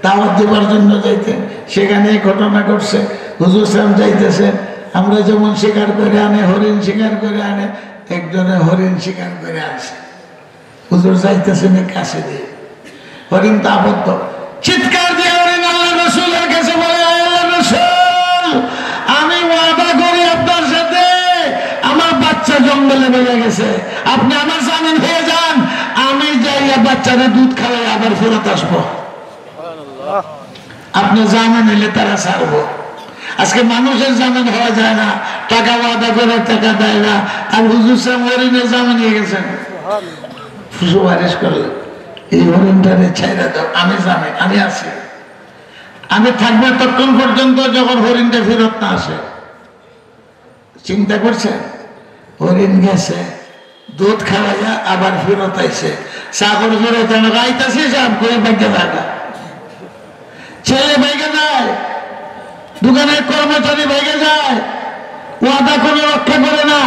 দাওয়াত দেওয়ার জন্য যাইতেন। সেখানে ঘটনা ঘটছে, হুজুর সাল্লাল্লাহু যাইতেছেন, আমরা যেমন শিকার করে আনে, হরিণ শিকার করে আনে, একজনে হরিণ শিকার করে আনছে। হুজুর যাইতেছেন কাছে দিয়ে, হরিণ তো আবদ্ধ, চিৎকার দিয়ে হরিণ আল্লাহ রাসূলের কাছে বলে, আল্লাহ রাসূল, আমি ওয়াদা করি আপনার সাথে, আমার বাচ্চা জঙ্গলে বেড়ে গেছে, আপনি আমার জামিন হয়ে যান, আমি যাইয়া বাচ্চাদের দুধ খাওয়াই আবার ফেরত আসবো, আপনি জামিন হইলে তারা ছাড়বো। আজকে মানুষের জামিন হওয়া যায় না, টাকা ওয়াদা করে টাকা দেয় না, আর হুজুর সাহেব হরিণের জামিন নিয়ে গেছেন, সুপারিশ করলেন এই হরিণটারে ছেড়ে দাও, আমি জামিন, আমি আছি, আমি থাকবো ততক্ষণ পর্যন্ত যখন হরিণটা ফেরত না আসে। চিন্তা করছেন, হরিণ গেছে, দুধ খাওয়াইয়া আবার ফেরত আইছে, সাগর ফেরত আইতাছি সব করে বাইকে থাকা, ছেলে বাইকে যায়, দোকানের কর্মচারী বাইকে যায়, ওয়াদা করে রক্ষা করে না,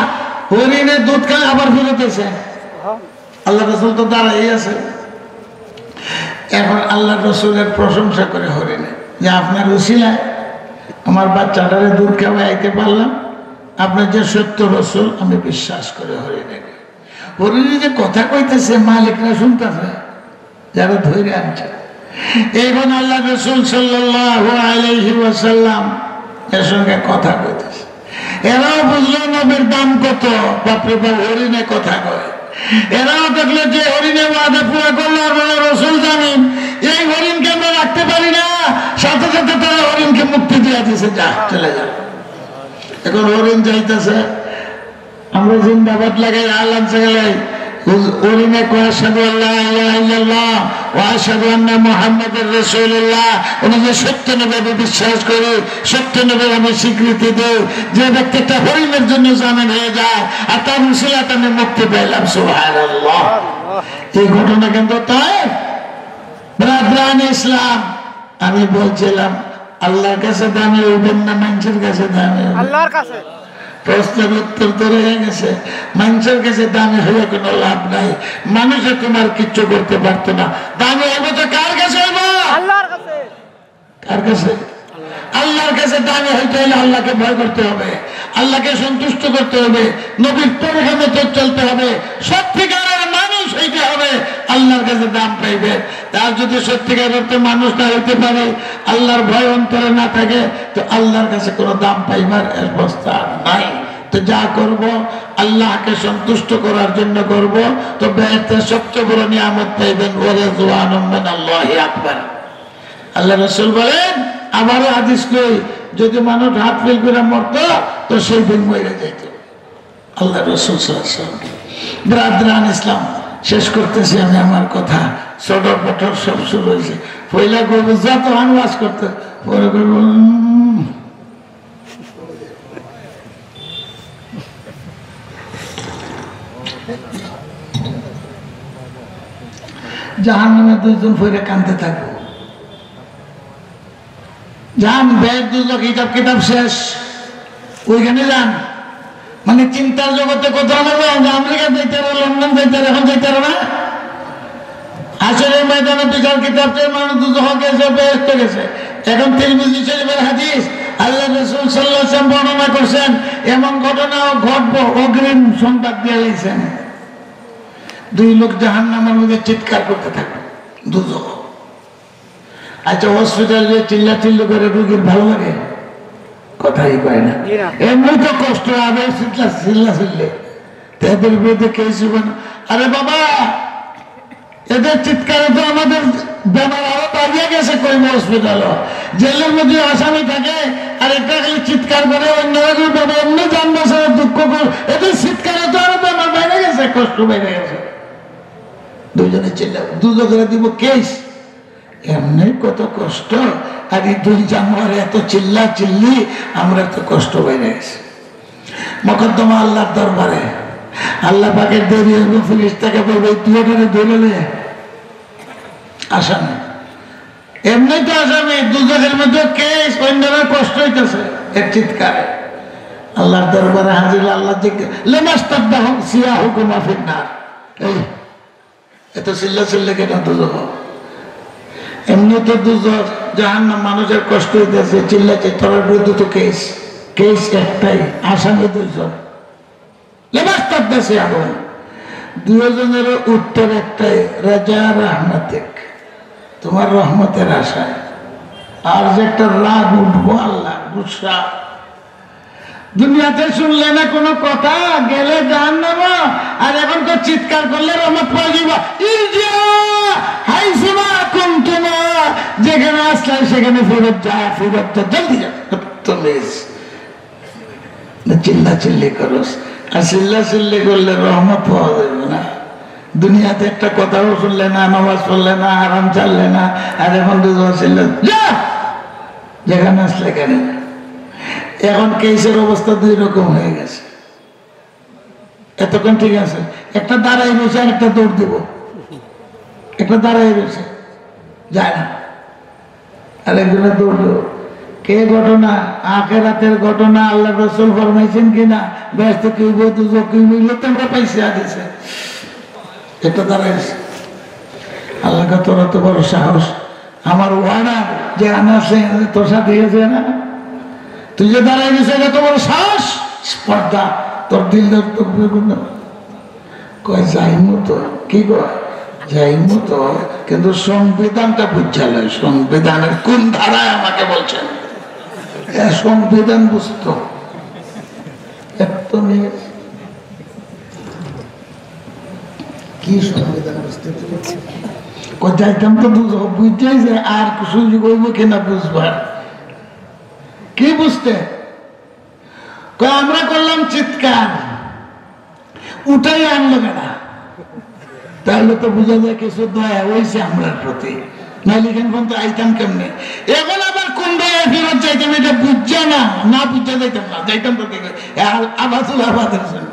হরিণের দুধ খায় আবার ফেরত এসে। আল্লাহ রাসূল তো দাঁড়াই আছে। এখন আল্লাহ রাসূলের প্রশংসা করে হরিণে, যে আপনার উসিলায় আমার বাচ্চাটারে দুধ খাওয়াই আইতে পারলাম, আপনার যে সত্য রাসূল আমি বিশ্বাস করে হরিণে। হরিণে যে কথা কইতেছে মালিকরা শুনতেছে, যারা ধরে আনছে। এখন আল্লাহ রাসূল সাল্লাল্লাহু আলাইহি ওয়াসাল্লাম এর সঙ্গে কথা কইতেছে, এরাও বুঝলো নবীর দাম কত, বাপরে বাপ হরিণে কথা কয়। এরাও দেখলো যে হরিণে ওয়াদা পুরা করলো, রাসূল জানেন এই হরিণকে আমরা রাখতে পারি না, সাথে সাথে তারা হরিণকে মুক্তি দিয়ে দিয়েছে, যা চলে যাও। এখন হরিণ যাইতেছে, আমরা জিন্দাবাদ লাগাই আল্লাহ চালাই, হরিণে কয় আশহাদু আল্লা ইলাহা ইল্লাল্লাহ ওয়া আশহাদু আন্না মুহাম্মাদুর রাসূলুল্লাহ, উনি যে সত্য নবী আমি বিশ্বাস করি, সত্য নবীর আমি স্বীকৃতি দেই, যে ব্যক্তি একটা হরিণের জন্য জামিন হয়ে যায় আর তার উসিলাতে আমি মুক্তি পেলাম, সুবহানাল্লাহ। এই ঘটনা কিন্তু তাই ব্রাদারান ইসলাম, আমি বলছিলাম আল্লাহর কাছে দামি হইবেন না মানুষের কাছে দামি? আল্লাহর কাছে। প্রশ্নের উত্তর তো রয়ে গেছে, মানুষের কাছে দামি হয়ে কোনো লাভ নাই, মানুষে তোমার কিচ্ছু করতে পারতো না। দামি হইবে তো কার কাছে হইব? আল্লাহর কাছে। কার কাছে? আল্লাহর কাছে দামি হইতে হলে আল্লাহকে ভয় করতে হবে, আল্লাহকে সন্তুষ্ট করতে হবে, নবীর তরিকা মতো চলতে হবে, সত্যিকারের মানুষ হইতে হবে, আল্লাহর কাছে দাম পাইবে। তার যদি সত্যিকার অর্থে মানুষ না হইতে পারে, আল্লাহর ভয় অন্তরে না থাকে, তো আল্লাহর কাছে কোনো দাম পাইবার অবস্থা নাই। তো যা করব আল্লাহকে সন্তুষ্ট করার জন্য করব, তো বেহেশতের সবচেয়ে বড় নিয়ামত পাইবেন, ওয়ারিজওয়ানুম মিনাল্লাহি আকবার। আল্লাহ রাসূল বলেন, আমারও হাদিস কই, যদি মানুষ হাত ফেল করে মরত তো সেই দিন মরে যেত। আল্লাহ রাসূল সাল্লাল্লাহু আলাইহি ওয়াসাল্লাম। ব্রাদারান ইসলাম, শেষ করতেছি আমি আমার কথা, সদর পটর সব শুরু হয়েছে। পয়লা করবো যত আনওয়াজ করতে, পরে করবো জাহান্নামে দুইজন ফইরে কাঁদতে থাকবো, যান ব্যাগ দুজক হিসাব কিতাব শেষ, ওইখানে যান। মানে চিন্তার জগতে কোথাও নেবে, আমেরিকা যাইতে হবে, লন্ডন যাইতে হবে, এখন যাইতে হবে না। আসলে ময়দানে বিচার কিতাব মানুষ দুজক গেছে, বেহেশত গেছে। এখন তিরমিজি শরীফের হাদিস, আল্লাহ রাসূল সাল্লাল্লাহু আলাইহি ওয়াসাল্লাম বর্ণনা করছেন, এমন ঘটনাও ঘটবো, অগ্রিম সংবাদ দিয়ে দিয়েছেন। দুই লোক জাহান্নামের মধ্যে চিৎকার করতে থাকবে, দুজক। আচ্ছা, হসপিটালে চিল্লা চিল্লি করে রোগীর ভালো লাগে? কথাই কয় না, এমনি তো কষ্ট হবে, চিল্লা চিল্লে তাদের বিরুদ্ধে কেস হবে না। আরে বাবা, এদের চিৎকারে তো আমাদের বেমার আরো বাড়িয়ে গেছে। কইম হসপিটাল জেলের মধ্যে আসামি থাকে, আর একটা খালি চিৎকার করে অন্যরা বাবা এমনি জানবো দুঃখ কর, এদের চিৎকারে তো আরো বেমার বেড়ে গেছে, কষ্ট বেড়ে গেছে। দুজনে চিল্লা, দুজনে দিব কেস, এমনি কত কষ্ট, আর এই দুই জানোয়ার এত চিল্লা চিল্লি, আমরা তো কষ্ট বেড়ে গেছে। মোকদ্দমা আল্লাহর দরবারে। আল্লাহ পাকের দেরি হইব, ফেরেশতাকে বলবে দুইটারে ধরে আসামি। এমনি তো আসামি, দুজনের মধ্যে কেস, অন্যরা কষ্ট হইতেছে এর চিৎকারে। আল্লাহর দরবারে হাজির। আল্লাহ লেমাস্তাবদাহু সিয়াহুকুমা ফিন্নার। এই এত চিল্লা কেন দুজক? এমনি তো দুজক জাহান্নাম, মানুষের কষ্ট হইতেছে, চিল্লাচ্ছে। তোর বিরুদ্ধে তো কেস একটাই, আসামি দুইজন। লেমাস্তাবদা সিয়াহুকুম, দুজনের উত্তর একটাই, রাজা রাহমাতিক, তোমার রহমতের আশায়। আর যে একটা রাগ উঠবো, আল্লাহ গুসা। দুনিয়াতে শুনলে না কোনো কথা, গেলে জাহান্নাম, আর এখন তো চিৎকার করলে রহমত পাওয়া যাবে। যেখানে আসলে সেখানে ফেরত যা, জলদি যা। চিল্লি করস, আর চিল্লি করলে রহমত পাওয়া যাবে না। দুনিয়াতে একটা কথাও শুনলে না, নামাজ পড়লে না, আরাম চাললে না, আর এখন যেখানে আসলে এখানে। এখন কেসের অবস্থা দুই রকম হয়ে গেছে। এতক্ষণ ঠিক আছে, একটা দাঁড়াই রয়েছে আর একটা দৌড় দিব। একটা দাঁড়াই রয়েছে, যায় না, আর একজনের দৌড় দেব। কে ঘটনা? আখিরাতের ঘটনা। আল্লাহ রাসূল ফরমাইছেন কিনা, ব্যস্ত কি হইব, দুজক কি হইল, তোমরা পাইছে আদিছে। এটা দাঁড়াইছে। আল্লাহ তোরা তো বড় সাহস, আমার ওয়ার্ডার যে আনাছে তোর সাথে গেছে না, তুই যে দাঁড়াই গেছে, এটা তো বড় সাহস, স্পর্ধা। তোর দিল কয় যাইমু তো, কি কয় যাইমু তো, কিন্তু সংবিধানটা বুঝালে, সংবিধানের কোন ধারায় আমাকে বলছেন? সংবিধান বুঝতো একদম কি সংবিধান বুঝতে যাইতাম তো বুঝতেই যে আর সুযোগ হইব কিনা বুঝবার। কি বুঝতে? আমরা করলাম চিৎকার, উঠাই আনলো না, তাহলে তো বোঝা যায় কিছু দয়া হয়েছে আমরার প্রতি, নাহলে এখান পর্যন্ত আইতাম কেমনে। এখন আবার কোন দয়া ফেরত যাইতাম, এটা বুঝছে না বুঝা যাইতাম না, যাইতাম তো আবাসুল আবাদের জন্য।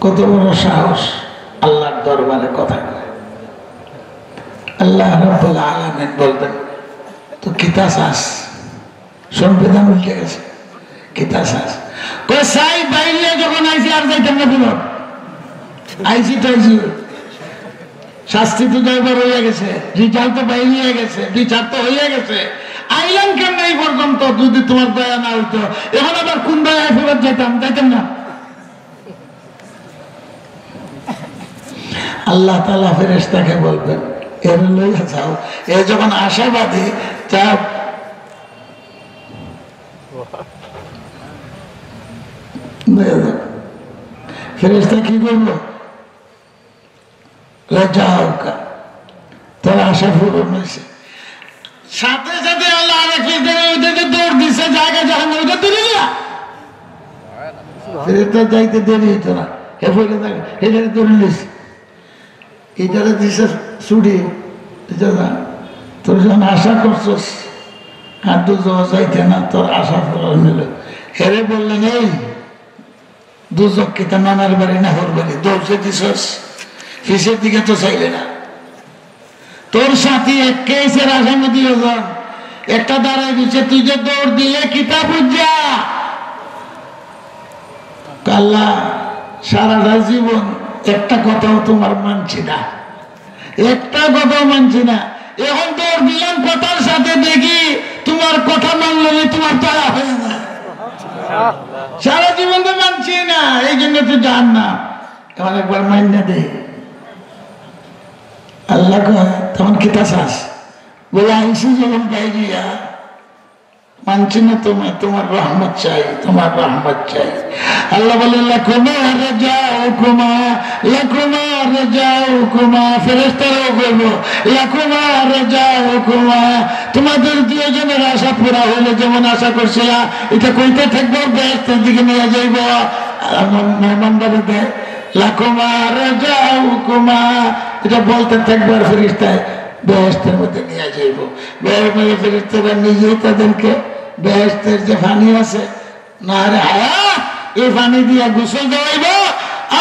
কত বড় সাহস আল্লাহর দরবারে কথা কয়। আল্লাহ রাব্বুল আলামিন বলতেন, তো কিতা চাস? সংবিধান উঠে গেছে, কিতা চাস? সাই বাইরে যখন আইসি আর যাইতাম না ফেরত, আইসি তো আইসি, শাস্তি তো যাইবার হইয়া গেছে, রিজাল্ট তো বাইরে হয়ে গেছে, বিচার তো হইয়া গেছে, আইলাম কেন এই পর্যন্ত যদি তোমার দয়া না হইতো? এখন আবার কোন দয়া ফেরত যাইতাম না। আল্লাহ তাআলা ফেরেশতাকে বলবেন, এর লইয়া যাও। এ যখন আশাবাদী, যাও ফেরেশতা কি করবো? যাও, তোর আশা পূরণ হয়েছে। সাথে সাথে আল্লাহ আরেক দৌড় দিচ্ছে, জায়গা যখন ওইটা তুলে নিলা, ফেরেশতা যাইতে দেরি হইতো না, হে বলে থাকে এটাকে ধরে নিস, এটারে দিছে ছুটি, তোর যখন আশা করছস আর দু যাইতে না, তোর আশা পূরণ হইল। হেরে বললেন, এই দুজক কিতা নানার বাড়ি না হোর বাড়ি, দৌড়ে দিছস, ফিসের দিকে তো চাইলে না। তোর সাথী এক কেসের আসামি দুজন, একটা দাঁড়াই দিচ্ছে, তুই যে দৌড় দিলে কিতা বুঝা? আল্লাহ সারাটা জীবন একটা কথাও তোমার মানছি না, একটা কথাও মানছি না। এখন দৌড় দিলাম কথার সাথে, দেখি তোমার কথা মানলে তোমার দয়া হয়ে যায়। সারা জীবন তো মানছি না, এই জন্য তো জান না, তখন একবার মান্য দে। আল্লাহ তখন কিতা চাস? বলে আইসি যখন বাইরিয়া মানছি না, তোমার রহমত চাই, তোমার রহমত চাই। আল্লাহ বলে, লাকুমার যাও কুমা, লাকুমার যাও কুমা, ফেরেশতারাও বলবো, লাকুমার যাও কুমা, তোমাদের দুজনের আশা পুরা হইলে, যেমন আশা করছিলা, এটা কইতে থাকবো, বেহেশতের দিকে নিয়ে যাইব। মেহমান বাড়ি দেয়, লাকুমার যাও কুমা, এটা বলতে থাকবো, আর ফেরেশতায় বেহেশতের মধ্যে নিয়ে যাইব। ফেরেশতারা নিজেই তাদেরকে বেহেশতের যে পানি আছে না রে এই পানি দিয়ে গোসল দেওয়াইব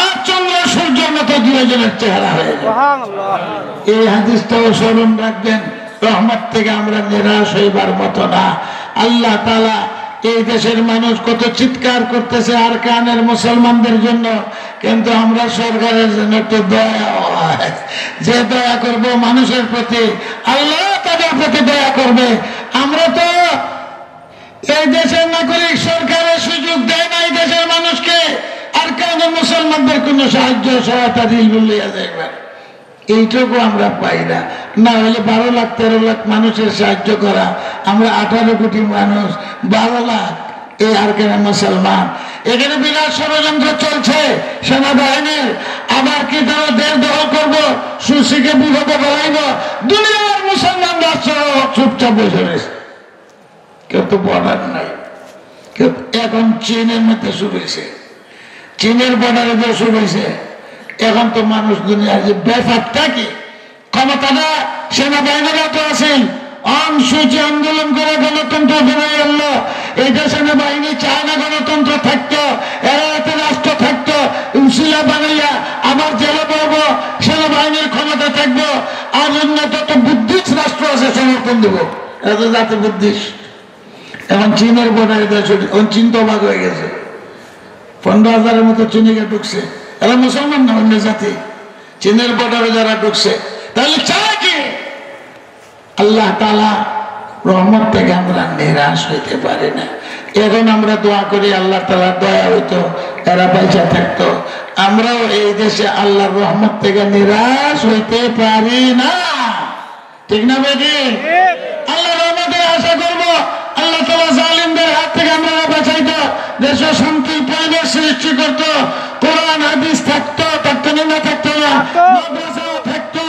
আর চন্দ্র সূর্যের মতো দুজনের চেহারা হয়ে যাবে। এই হাদিসটাও স্মরণ রাখবেন। রহমত থেকে আমরা নিরাশ হইবার মতো না। আল্লাহ তাআলা এই দেশের মানুষ কত চিৎকার করতেছে আর কানের মুসলমানদের জন্য, কিন্তু আমরা সরকারের জন্য একটু দয়া হয়, যে দয়া করব মানুষের প্রতি আল্লাহ তাদের প্রতি দয়া করবে। আমরা তো এই দেশের নাগরিক, সরকারের সুযোগ দেয় না এই দেশের মানুষকে, আর কানের মুসলমানদের কোন সাহায্য সহায়তা দিল বলিয়া দেখবেন এইটুকু আমরা পাই না। না হলে 12 লাখ 13 লাখ মানুষের সাহায্য করা, আমরা 18 কোটি মানুষ, 12 লাখ এই আর কেন মুসলমান। এখানে বিরাট ষড়যন্ত্র চলছে সেনাবাহিনীর। আবার কি তারা দেশ দখল করবো, সুশীকে বিপদে ফেলাইব। দুনিয়ার মুসলমান রাষ্ট্র চুপচাপ বসে রয়েছে, কেউ তো বর্ডার নাই। কেউ এখন চীনের মধ্যে শুরু হয়েছে, চীনের বর্ডারে তো শুরু হয়েছে। এখন তো মানুষ দুনিয়ার যে ব্যাপারটা কি, ক্ষমতাটা সেনাবাহিনীরা তো আছেন, অনসূচি আন্দোলন করে গণতন্ত্র ফেরাই আনলো। এইটা সেনাবাহিনী চায় না গণতন্ত্র থাকতো, এরা এতে রাষ্ট্র থাকতো, উশিলা বানাইয়া আবার জেলে পড়বো, সেনাবাহিনীর ক্ষমতা থাকবো, আর অন্য যত বুদ্ধিস্ট রাষ্ট্র আছে সমর্থন দেবো। এরা তো জাতি বুদ্ধিস্ট। এখন চীনের বর্ডারে চীন তো অবাক হয়ে গেছে, 15,000-এর মতো চীনিকে ঢুকছে। এরা মুসলমান না, অন্য জাতি। চীনের বর্ডারে যারা ঢুকছে, তাহলে চায় কি? আল্লাহ তাআলা রহমত থেকে আমরা নিরাশ হইতে পারি না। এখন আমরা দোয়া করি আল্লাহ তাআলা দয়া হইতো, এরা পয়সা থাকতো। আমরাও এই দেশে আল্লাহর রহমত থেকে নিরাশ হইতে পারি না, ঠিক না বেটি? আল্লাহ রহমতের আশা করবো। আল্লাহ তাআলা জালিমদের হাত থেকে আমরা বাঁচাইতো, দেশে শান্তির পরিবেশ সৃষ্টি করতো, কোরআন হাদিস থাকতো, থাকতো না থাকতো না, মাদ্রাসাও থাকতো।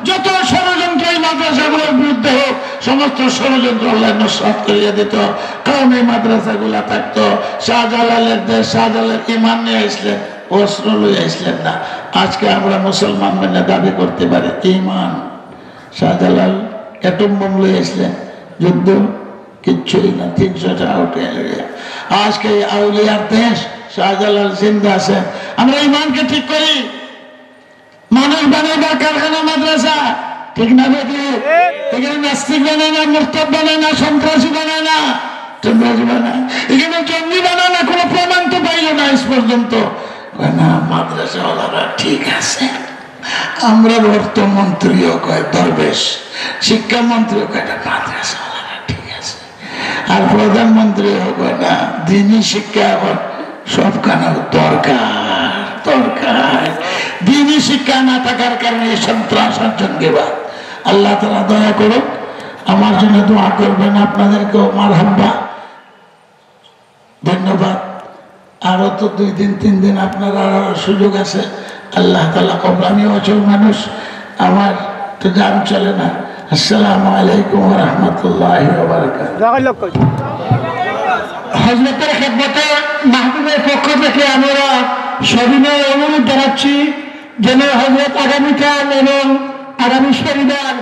যত ষড়যন্ত্র এই মাদ্রাসাগুলোর বিরুদ্ধে হোক, সমস্ত ষড়যন্ত্র আল্লাহ নসরত করিয়ে দিত। কারণ এই মাদ্রাসাগুলা থাকতো। শাহজালালের দেশ, শাহজালাল ইমান নিয়ে আসলেন, অস্ত্র লইয়া আসলেন না। আজকে আমরা মুসলমান মানে দাবি করতে পারি ইমান। শাহজালাল অ্যাটম বোম লইয়া আসলেন, যুদ্ধ কিচ্ছুই না, 300টা আউলিয়া। আজকে আউলিয়ার দেশ, শাহজালাল জিন্দা আছেন। আমরা ইমানকে ঠিক করি, মানুষ বানাইবা কারখানা মাদ্রাসা, ঠিক না বেটি? এখানে নাস্তিক বানায় না, মুরতাদ বানায় না, সন্ত্রাসী বানায় না, সন্ত্রাসী বানায়, এখানে জঙ্গি বানায় না। কোনো প্রমাণ তো পাইল না আজ পর্যন্ত। না, মাদ্রাসাওয়ালারা ঠিক আছে। আমরা অর্থমন্ত্রীও কয় দরবেশ, শিক্ষামন্ত্রীও কয় না মাদ্রাসাওয়ালারা ঠিক আছে, আর প্রধানমন্ত্রীও কয় না দিনী শিক্ষা এখন সবখানে দরকার দরকার। দিনী শিক্ষা না থাকার কারণে সন্ত্রাস আর জঙ্গিবাদ। আল্লাহ তাআলা দয়া করুক, আমার জন্য দোয়া করবেন। আপনাদেরকেও মারহাবা, ধন্যবাদ। আরো তো 2 দিন 3 দিন আপনার আরো সুযোগ আছে। আল্লাহ তাআলা কবুল। আমি অচল মানুষ, আমার তো জান চলে না। আসসালামু আলাইকুম ওয়া রাহমাতুল্লাহি ওয়া বারাকাতুহু। হযরতের খেদমতে মাহবুবের পক্ষ থেকে আমরা সবিনয় অনুরোধ জানাচ্ছি যেন হযরত আগামীকাল এবং আগামী শনিবার